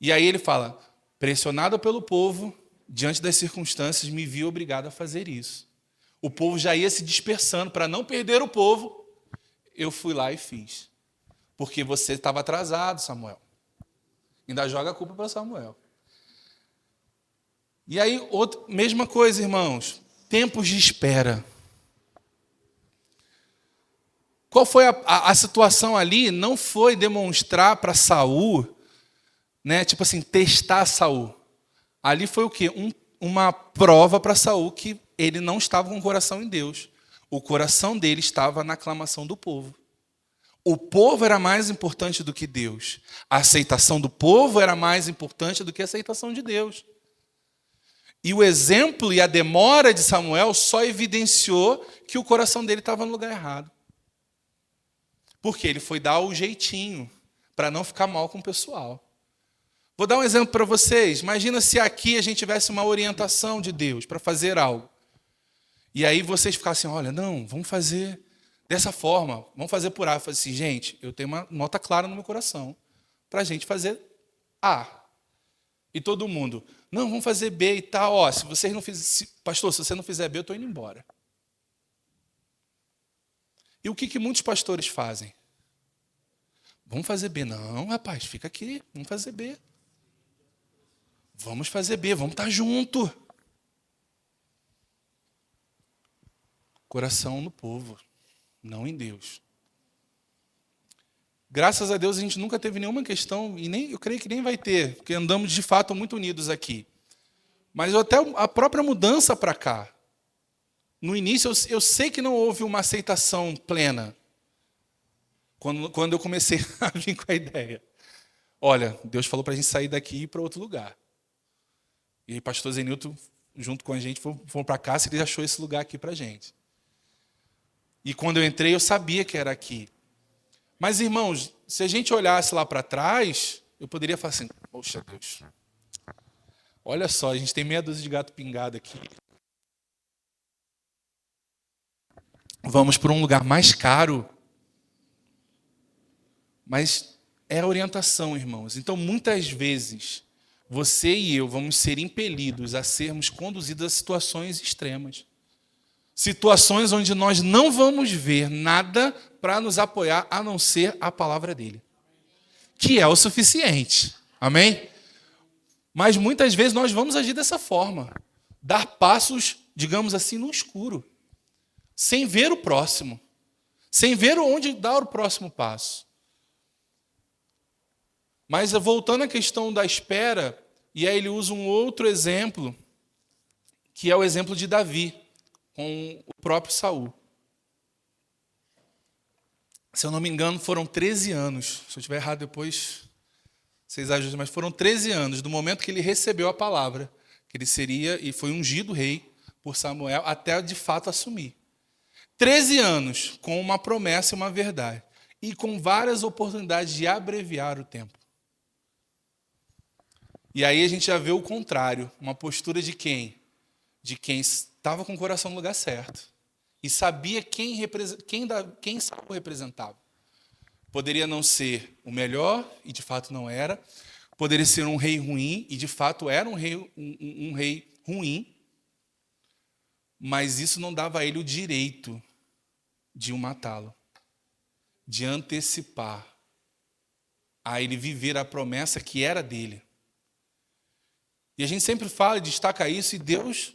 E aí ele fala, pressionado pelo povo, diante das circunstâncias, me vi obrigado a fazer isso. O povo já ia se dispersando, para não perder o povo, eu fui lá e fiz. Porque você estava atrasado, Samuel. Ainda joga a culpa para Samuel. E aí, mesma coisa, irmãos, tempos de espera. Qual foi a situação ali? Não foi demonstrar para Saul, né, tipo assim, testar Saul. Ali foi o quê? Uma prova para Saul que ele não estava com o coração em Deus. O coração dele estava na aclamação do povo. O povo era mais importante do que Deus. A aceitação do povo era mais importante do que a aceitação de Deus. E o exemplo e a demora de Samuel só evidenciou que o coração dele estava no lugar errado. Porque ele foi dar o jeitinho para não ficar mal com o pessoal. Vou dar um exemplo para vocês. Imagina se aqui a gente tivesse uma orientação de Deus para fazer algo. E aí vocês ficassem, olha, não, vamos fazer dessa forma, vamos fazer por A. Eu falei assim, gente, eu tenho uma nota clara no meu coração para a gente fazer A. E todo mundo, não, vamos fazer B e tal. Se vocês não fizerem, pastor, se você não fizer B, eu estou indo embora. E o que muitos pastores fazem? Vamos fazer B. Não, rapaz, fica aqui, vamos fazer B. Vamos fazer B, vamos estar junto. Coração no povo, não em Deus. Graças a Deus a gente nunca teve nenhuma questão, e nem eu creio que nem vai ter, porque andamos de fato muito unidos aqui. Mas até a própria mudança para cá. No início eu sei que não houve uma aceitação plena. Quando eu comecei a vir com a ideia. Olha, Deus falou para a gente sair daqui e ir para outro lugar. E aí pastor Zenilton, junto com a gente, foi para cá, se ele achou esse lugar aqui para a gente. E quando eu entrei, eu sabia que era aqui. Mas, irmãos, se a gente olhasse lá para trás, eu poderia falar assim, poxa Deus, olha só, a gente tem meia dúzia de gato pingado aqui. Vamos para um lugar mais caro. Mas é a orientação, irmãos. Então, muitas vezes, você e eu vamos ser impelidos a sermos conduzidos a situações extremas. Situações onde nós não vamos ver nada para nos apoiar, a não ser a palavra dele. Que é o suficiente. Amém? Mas muitas vezes nós vamos agir dessa forma. Dar passos, digamos assim, no escuro. Sem ver o próximo. Sem ver onde dar o próximo passo. Mas voltando à questão da espera, e aí ele usa um outro exemplo, que é o exemplo de Davi, com o próprio Saul. Se eu não me engano, foram 13 anos. Se eu estiver errado depois, vocês ajudem, mas foram 13 anos, do momento que ele recebeu a palavra, que ele seria e foi ungido rei por Samuel, até de fato assumir. 13 anos com uma promessa e uma verdade. E com várias oportunidades de abreviar o tempo. E aí a gente já vê o contrário, uma postura de quem? De quem estava com o coração no lugar certo. E sabia quem Saul representava. Poderia não ser o melhor, e de fato não era. Poderia ser um rei ruim, e de fato era um rei ruim. Mas isso não dava a ele o direito de o matá-lo. De antecipar a ele viver a promessa que era dele. E a gente sempre fala e destaca isso, e Deus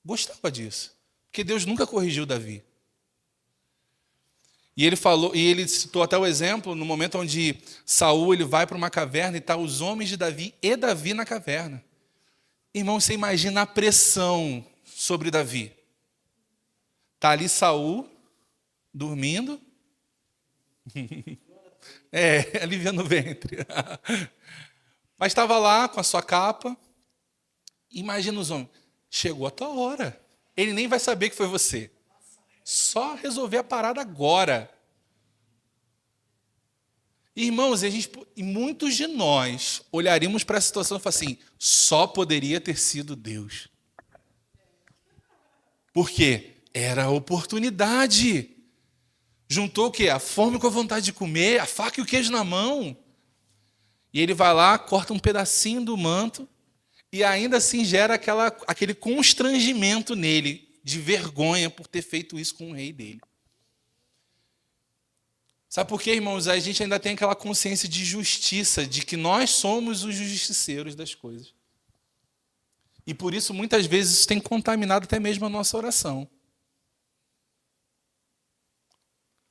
gostava disso. Porque Deus nunca corrigiu Davi. E ele falou, e ele citou até o exemplo no momento onde Saul ele vai para uma caverna e está os homens de Davi e Davi na caverna. Irmão, você imagina a pressão sobre Davi. Está ali Saul dormindo. Aliviando o ventre. Mas estava lá com a sua capa. Imagina os homens. Chegou a tua hora. Ele nem vai saber que foi você. Só resolver a parada agora. Irmãos, e muitos de nós olharíamos para a situação e falaríamos assim, só poderia ter sido Deus. Por quê? Era a oportunidade. Juntou o quê? A fome com a vontade de comer, a faca e o queijo na mão. E ele vai lá, corta um pedacinho do manto, e ainda assim gera aquele constrangimento nele, de vergonha por ter feito isso com o rei dele. Sabe por quê, irmãos? A gente ainda tem aquela consciência de justiça, de que nós somos os justiceiros das coisas. E por isso, muitas vezes, isso tem contaminado até mesmo a nossa oração.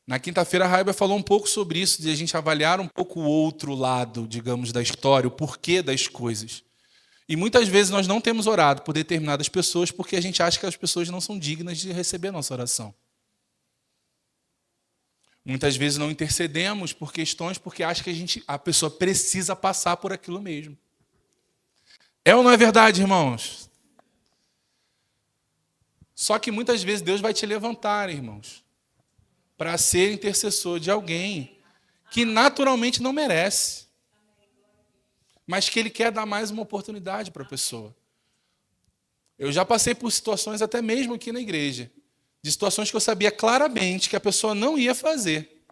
Na quinta-feira, a Raiba falou um pouco sobre isso, de a gente avaliar um pouco o outro lado, digamos, da história, o porquê das coisas. E muitas vezes nós não temos orado por determinadas pessoas porque a gente acha que as pessoas não são dignas de receber a nossa oração. Muitas vezes não intercedemos por questões porque acha que a pessoa precisa passar por aquilo mesmo. É ou não é verdade, irmãos? Só que muitas vezes Deus vai te levantar, irmãos, para ser intercessor de alguém que naturalmente não merece. Mas que ele quer dar mais uma oportunidade para a pessoa. Eu já passei por situações, até mesmo aqui na igreja, de situações que eu sabia claramente que a pessoa não ia fazer.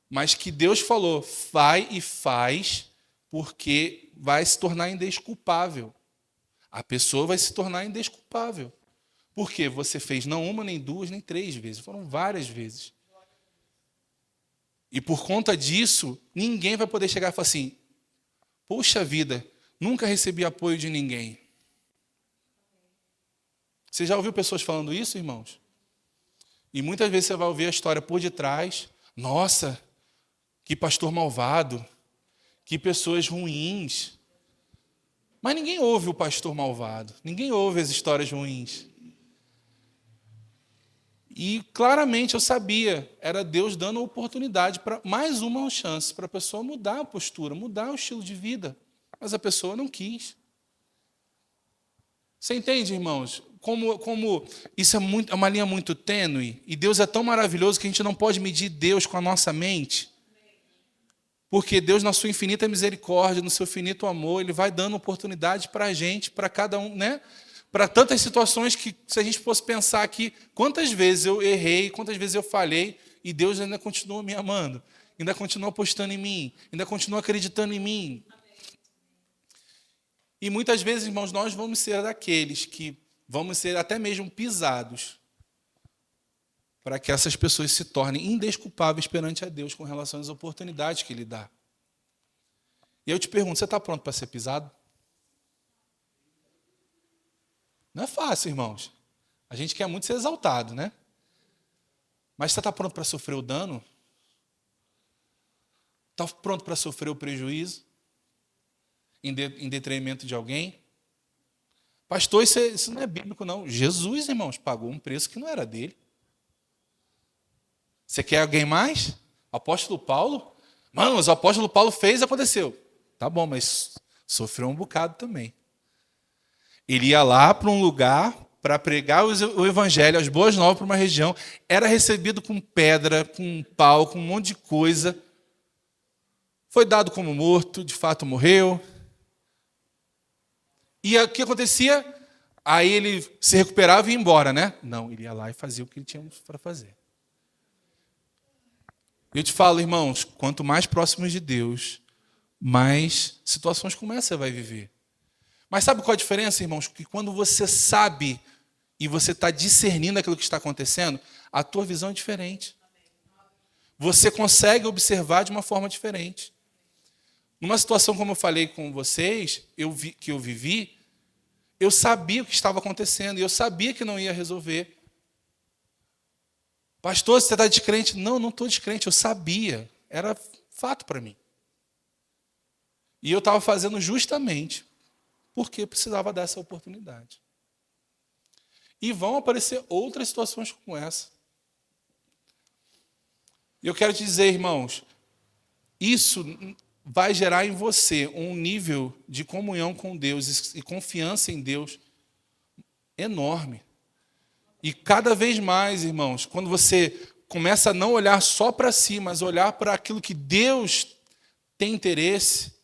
Mas que Deus falou, vai e faz, porque vai se tornar indesculpável. A pessoa vai se tornar indesculpável. Porque você fez não uma, nem duas, nem três vezes. Foram várias vezes. E por conta disso, ninguém vai poder chegar e falar assim, poxa vida, nunca recebi apoio de ninguém. Você já ouviu pessoas falando isso, irmãos? E muitas vezes você vai ouvir a história por detrás. Nossa, que pastor malvado, que pessoas ruins. Mas ninguém ouve o pastor malvado, ninguém ouve as histórias ruins. E claramente eu sabia, era Deus dando oportunidade para mais uma chance para a pessoa mudar a postura, mudar o estilo de vida. Mas a pessoa não quis. Você entende, irmãos? Como isso é uma linha muito tênue, e Deus é tão maravilhoso que a gente não pode medir Deus com a nossa mente. Porque Deus, na sua infinita misericórdia, no seu infinito amor, Ele vai dando oportunidade para a gente, para cada um, né? Para tantas situações que, se a gente fosse pensar aqui, quantas vezes eu errei, quantas vezes eu falhei, e Deus ainda continua me amando, ainda continua apostando em mim, ainda continua acreditando em mim. E muitas vezes, irmãos, nós vamos ser daqueles que vamos ser até mesmo pisados para que essas pessoas se tornem indesculpáveis perante a Deus com relação às oportunidades que Ele dá. E eu te pergunto, você está pronto para ser pisado? Não é fácil, irmãos. A gente quer muito ser exaltado, né? Mas você está pronto para sofrer o dano? Está pronto para sofrer o prejuízo? Em detrimento de alguém? Pastor, isso não é bíblico, não. Jesus, irmãos, pagou um preço que não era dele. Você quer alguém mais? Apóstolo Paulo? Mano, mas o apóstolo Paulo fez e aconteceu. Tá bom, mas sofreu um bocado também. Ele ia lá para um lugar para pregar o evangelho, as boas novas para uma região. Era recebido com pedra, com pau, com um monte de coisa. Foi dado como morto, de fato morreu. E o que acontecia? Aí ele se recuperava e ia embora, né? Não, ele ia lá e fazia o que ele tinha para fazer. Eu te falo, irmãos, quanto mais próximos de Deus, mais situações como essa você vai viver. Mas sabe qual a diferença, irmãos? Que quando você sabe e você está discernindo aquilo que está acontecendo, a tua visão é diferente. Você consegue observar de uma forma diferente. Numa situação como eu falei com vocês, que eu vivi, eu sabia o que estava acontecendo e eu sabia que não ia resolver. Pastor, você está descrente? Não, não estou descrente, eu sabia. Era fato para mim. E eu estava fazendo justamente porque precisava dessa oportunidade. E vão aparecer outras situações como essa. E eu quero te dizer, irmãos, isso vai gerar em você um nível de comunhão com Deus e confiança em Deus enorme. E cada vez mais, irmãos, quando você começa a não olhar só para si, mas olhar para aquilo que Deus tem interesse,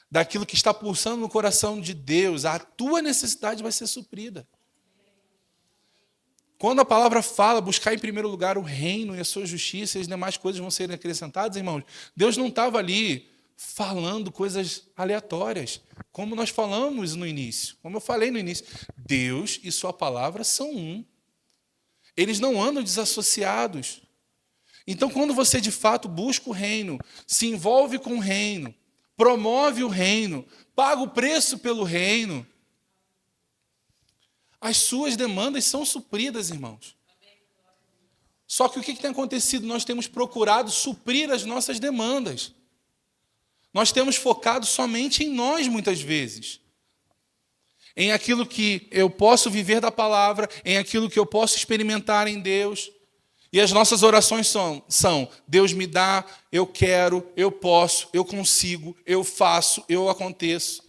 daquilo que está pulsando no coração de Deus, a tua necessidade vai ser suprida. Quando a palavra fala, buscar em primeiro lugar o reino e a sua justiça e as demais coisas vão ser acrescentadas, irmãos, Deus não estava ali falando coisas aleatórias, como nós falamos no início, como eu falei no início. Deus e sua palavra são um. Eles não andam desassociados. Então, quando você de fato busca o reino, se envolve com o reino, promove o reino, paga o preço pelo reino, as suas demandas são supridas, irmãos. Só que o que tem acontecido? Nós temos procurado suprir as nossas demandas. Nós temos focado somente em nós, muitas vezes. Em aquilo que eu posso viver da palavra, em aquilo que eu posso experimentar em Deus. E as nossas orações são: Deus me dá, eu quero, eu posso, eu consigo, eu faço, eu aconteço.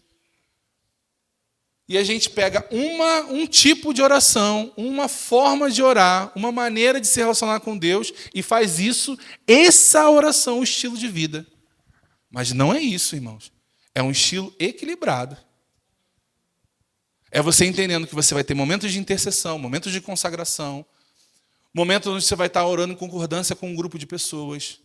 E a gente pega um tipo de oração, uma forma de orar, uma maneira de se relacionar com Deus e faz essa oração, o estilo de vida. Mas não é isso, irmãos. É um estilo equilibrado. É você entendendo que você vai ter momentos de intercessão, momentos de consagração, momentos onde você vai estar orando em concordância com um grupo de pessoas,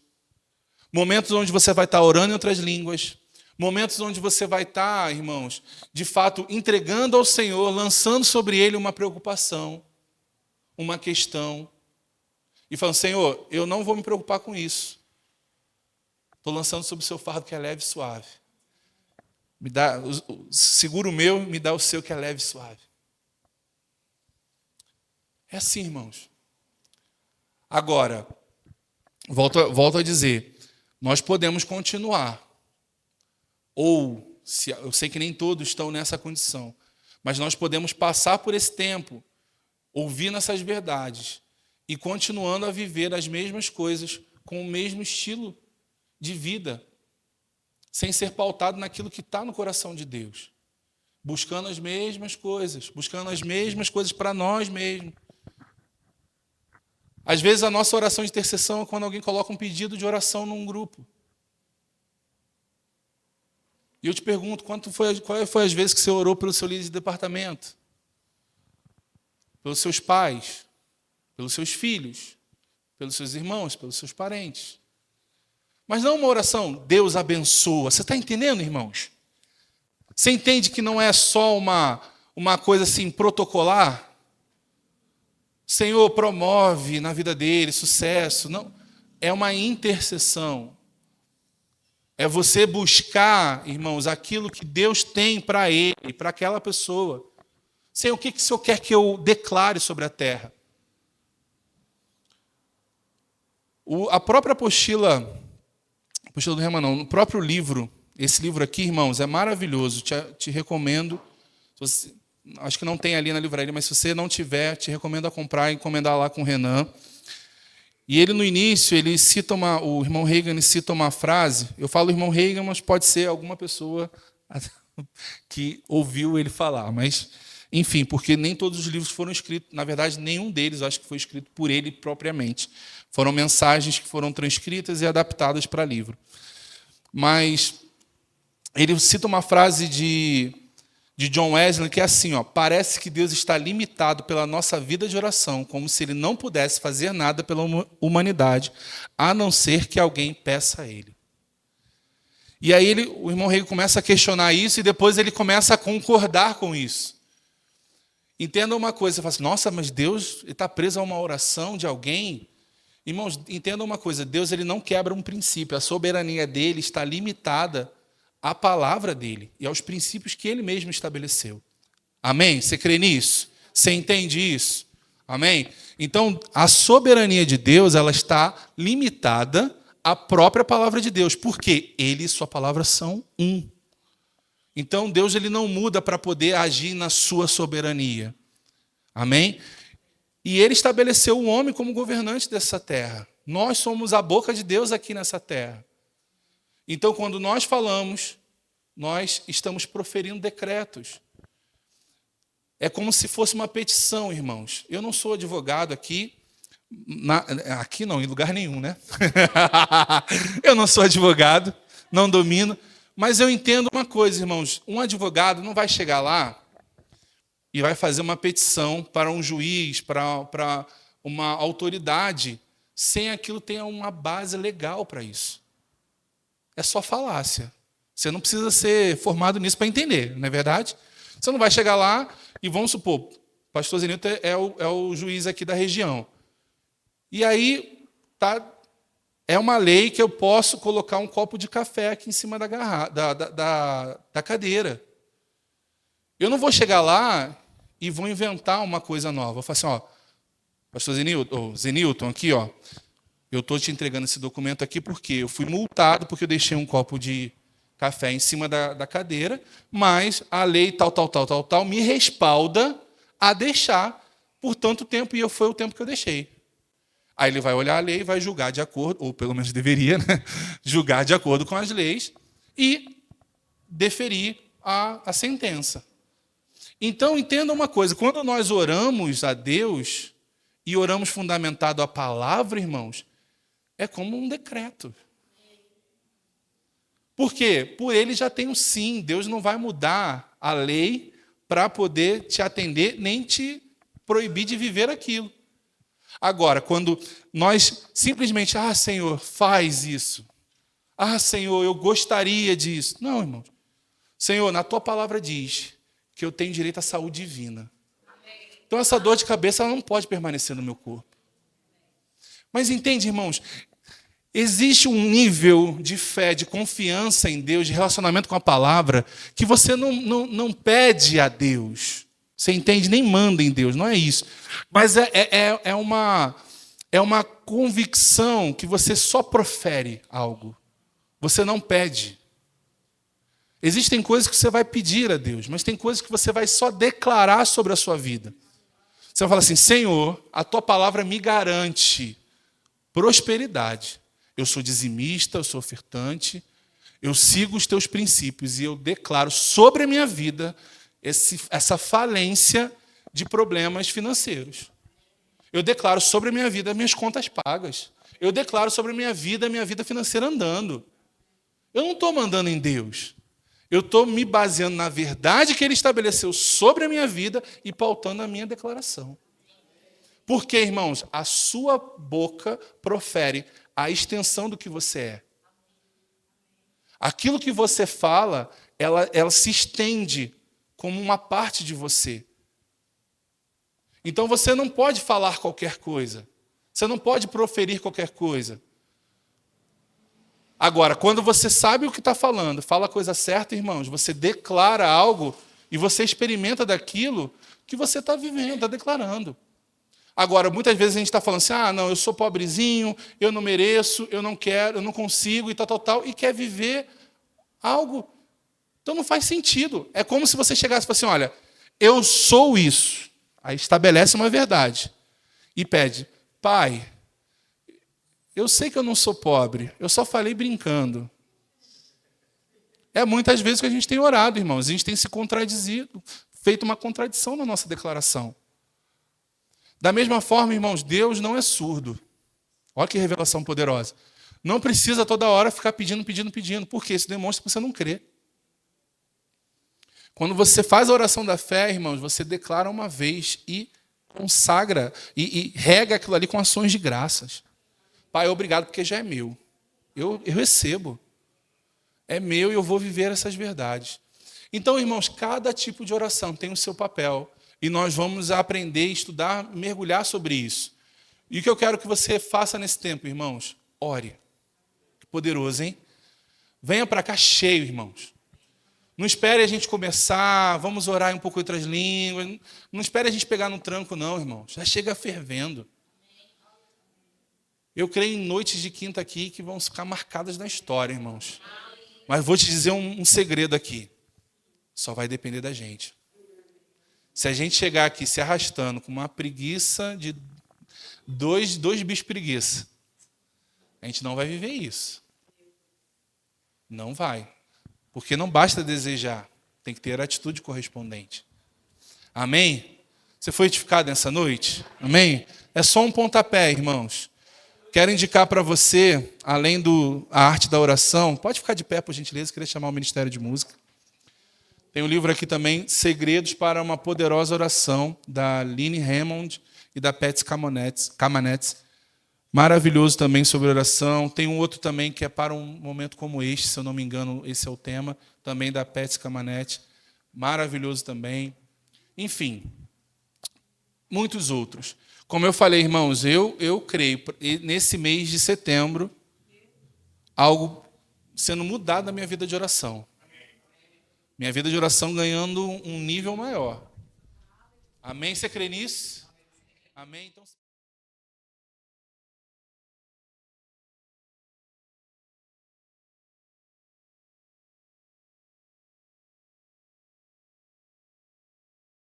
momentos onde você vai estar orando em outras línguas, momentos onde você vai estar, irmãos, de fato, entregando ao Senhor, lançando sobre Ele uma preocupação. uma questão, e falando, Senhor, eu não vou me preocupar com isso. Estou lançando sobre o seu fardo que é leve e suave. Me dá, segura o meu, me dá o seu que é leve e suave. É assim, irmãos. Agora, volto a dizer, nós podemos continuar. Ou, eu sei que nem todos estão nessa condição, mas nós podemos passar por esse tempo, ouvindo essas verdades e continuando a viver as mesmas coisas com o mesmo estilo de vida, sem ser pautado naquilo que está no coração de Deus, buscando as mesmas coisas para nós mesmos. Às vezes a nossa oração de intercessão é quando alguém coloca um pedido de oração num grupo. E eu te pergunto, qual foi as vezes que você orou pelo seu líder de departamento? Pelos seus pais? Pelos seus filhos? Pelos seus irmãos? Pelos seus parentes? Mas não uma oração, Deus abençoa. Você está entendendo, irmãos? Você entende que não é só uma coisa assim protocolar? Senhor, promove na vida dele sucesso. Não, é uma intercessão. É você buscar, irmãos, aquilo que Deus tem para ele, para aquela pessoa. Senhor, o que o Senhor quer que eu declare sobre a terra? A própria apostila do Rema não, no próprio livro, esse livro aqui, irmãos, é maravilhoso, te recomendo. Acho que não tem ali na livraria, mas se você não tiver, te recomendo a comprar e encomendar lá com o Renan. E ele, no início, o irmão Reagan cita uma frase. Eu falo irmão Reagan, mas pode ser alguma pessoa que ouviu ele falar. Mas, enfim, porque nem todos os livros foram escritos. Na verdade, nenhum deles acho que foi escrito por ele propriamente. Foram mensagens que foram transcritas e adaptadas para livro. Mas ele cita uma frase de John Wesley, que é assim, parece que Deus está limitado pela nossa vida de oração, como se ele não pudesse fazer nada pela humanidade, a não ser que alguém peça a ele. E aí o irmão Rei começa a questionar isso e depois ele começa a concordar com isso. Entenda uma coisa, você fala assim, nossa, mas Deus está preso a uma oração de alguém? Irmãos, entenda uma coisa, Deus ele não quebra um princípio, a soberania dele está limitada à palavra dele e aos princípios que ele mesmo estabeleceu. Amém? Você crê nisso? Você entende isso? Amém? Então, a soberania de Deus ela está limitada à própria palavra de Deus, porque ele e sua palavra são um. Então, Deus ele não muda para poder agir na sua soberania. Amém? E ele estabeleceu o homem como governante dessa terra. Nós somos a boca de Deus aqui nessa terra. Então, quando nós falamos, nós estamos proferindo decretos. É como se fosse uma petição, irmãos. Eu não sou advogado aqui, aqui não, em lugar nenhum, né? Eu não sou advogado, não domino, mas eu entendo uma coisa, irmãos. Um advogado não vai chegar lá e vai fazer uma petição para um juiz, para uma autoridade, sem aquilo tenha uma base legal para isso. É só falácia. Você não precisa ser formado nisso para entender, não é verdade? Você não vai chegar lá e vamos supor, o pastor Zenilton é o juiz aqui da região. E aí é uma lei que eu posso colocar um copo de café aqui em cima da cadeira. Eu não vou chegar lá e vou inventar uma coisa nova. Eu falo assim, pastor Zenilton, aqui, eu estou te entregando esse documento aqui porque eu fui multado porque eu deixei um copo de café em cima da cadeira, mas a lei tal me respalda a deixar por tanto tempo e foi o tempo que eu deixei. Aí ele vai olhar a lei e vai julgar de acordo, ou pelo menos deveria, né? Julgar de acordo com as leis e deferir a sentença. Então, entenda uma coisa, quando nós oramos a Deus e oramos fundamentado a palavra, irmãos, é como um decreto. Por quê? Por ele já tem um sim. Deus não vai mudar a lei para poder te atender, nem te proibir de viver aquilo. Agora, quando nós simplesmente, Senhor, faz isso. Senhor, eu gostaria disso. Não, irmãos. Senhor, na tua palavra diz que eu tenho direito à saúde divina. Então essa dor de cabeça ela não pode permanecer no meu corpo. Mas entende, irmãos, existe um nível de fé, de confiança em Deus, de relacionamento com a palavra, que você não pede a Deus. Você entende? Nem manda em Deus, não é isso. Mas é uma convicção que você só profere algo. Você não pede. Existem coisas que você vai pedir a Deus, mas tem coisas que você vai só declarar sobre a sua vida. Você vai falar assim, Senhor, a tua palavra me garante prosperidade. Eu sou dizimista, eu sou ofertante, eu sigo os teus princípios e eu declaro sobre a minha vida essa falência de problemas financeiros. Eu declaro sobre a minha vida as minhas contas pagas. Eu declaro sobre a minha vida financeira andando. Eu não estou mandando em Deus. Eu estou me baseando na verdade que Ele estabeleceu sobre a minha vida e pautando a minha declaração. Porque, irmãos, a sua boca profere a extensão do que você é. Aquilo que você fala, ela se estende como uma parte de você. Então você não pode falar qualquer coisa. Você não pode proferir qualquer coisa. Agora, quando você sabe o que está falando, fala a coisa certa, irmãos, você declara algo e você experimenta daquilo que você está vivendo, está declarando. Agora, muitas vezes a gente está falando assim, não, eu sou pobrezinho, eu não mereço, eu não quero, eu não consigo e tal, e quer viver algo. Então não faz sentido. É como se você chegasse e falasse assim, olha, eu sou isso. Aí estabelece uma verdade e pede, Pai, eu sei que eu não sou pobre, eu só falei brincando. É muitas vezes que a gente tem orado, irmãos, a gente tem se contradizido, feito uma contradição na nossa declaração. Da mesma forma, irmãos, Deus não é surdo. Olha que revelação poderosa. Não precisa toda hora ficar pedindo, porque isso demonstra que você não crê. Quando você faz a oração da fé, irmãos, você declara uma vez e consagra e rega aquilo ali com ações de graças. Pai, obrigado porque já é meu. Eu recebo. É meu e eu vou viver essas verdades. Então, irmãos, cada tipo de oração tem o seu papel. E nós vamos aprender, estudar, mergulhar sobre isso. E o que eu quero que você faça nesse tempo, irmãos? Ore. Que poderoso, hein? Venha para cá cheio, irmãos. Não espere a gente começar, vamos orar um pouco em outras línguas. Não espere a gente pegar no tranco, não, irmãos. Já chega fervendo. Eu creio em noites de quinta aqui que vão ficar marcadas na história, irmãos. Mas vou te dizer um segredo aqui. Só vai depender da gente. Se a gente chegar aqui se arrastando com uma preguiça de dois bichos preguiça, a gente não vai viver isso. Não vai. Porque não basta desejar, tem que ter a atitude correspondente. Amém? Você foi edificado nessa noite? Amém? É só um pontapé, irmãos. Quero indicar para você, além da arte da oração, pode ficar de pé, por gentileza, queria chamar o Ministério de Música. Tem um livro aqui também, Segredos para uma Poderosa Oração, da Lynn Hammond e da Patsy Kamenetz. Maravilhoso também sobre oração. Tem um outro também que é para um momento como este, se eu não me engano, esse é o tema, também da Patsy Kamenetz. Maravilhoso também. Enfim, muitos outros. Como eu falei, irmãos, eu creio, nesse mês de setembro, algo sendo mudado na minha vida de oração. Minha vida de oração ganhando um nível maior. Amém? Você crê nisso? Amém? Então...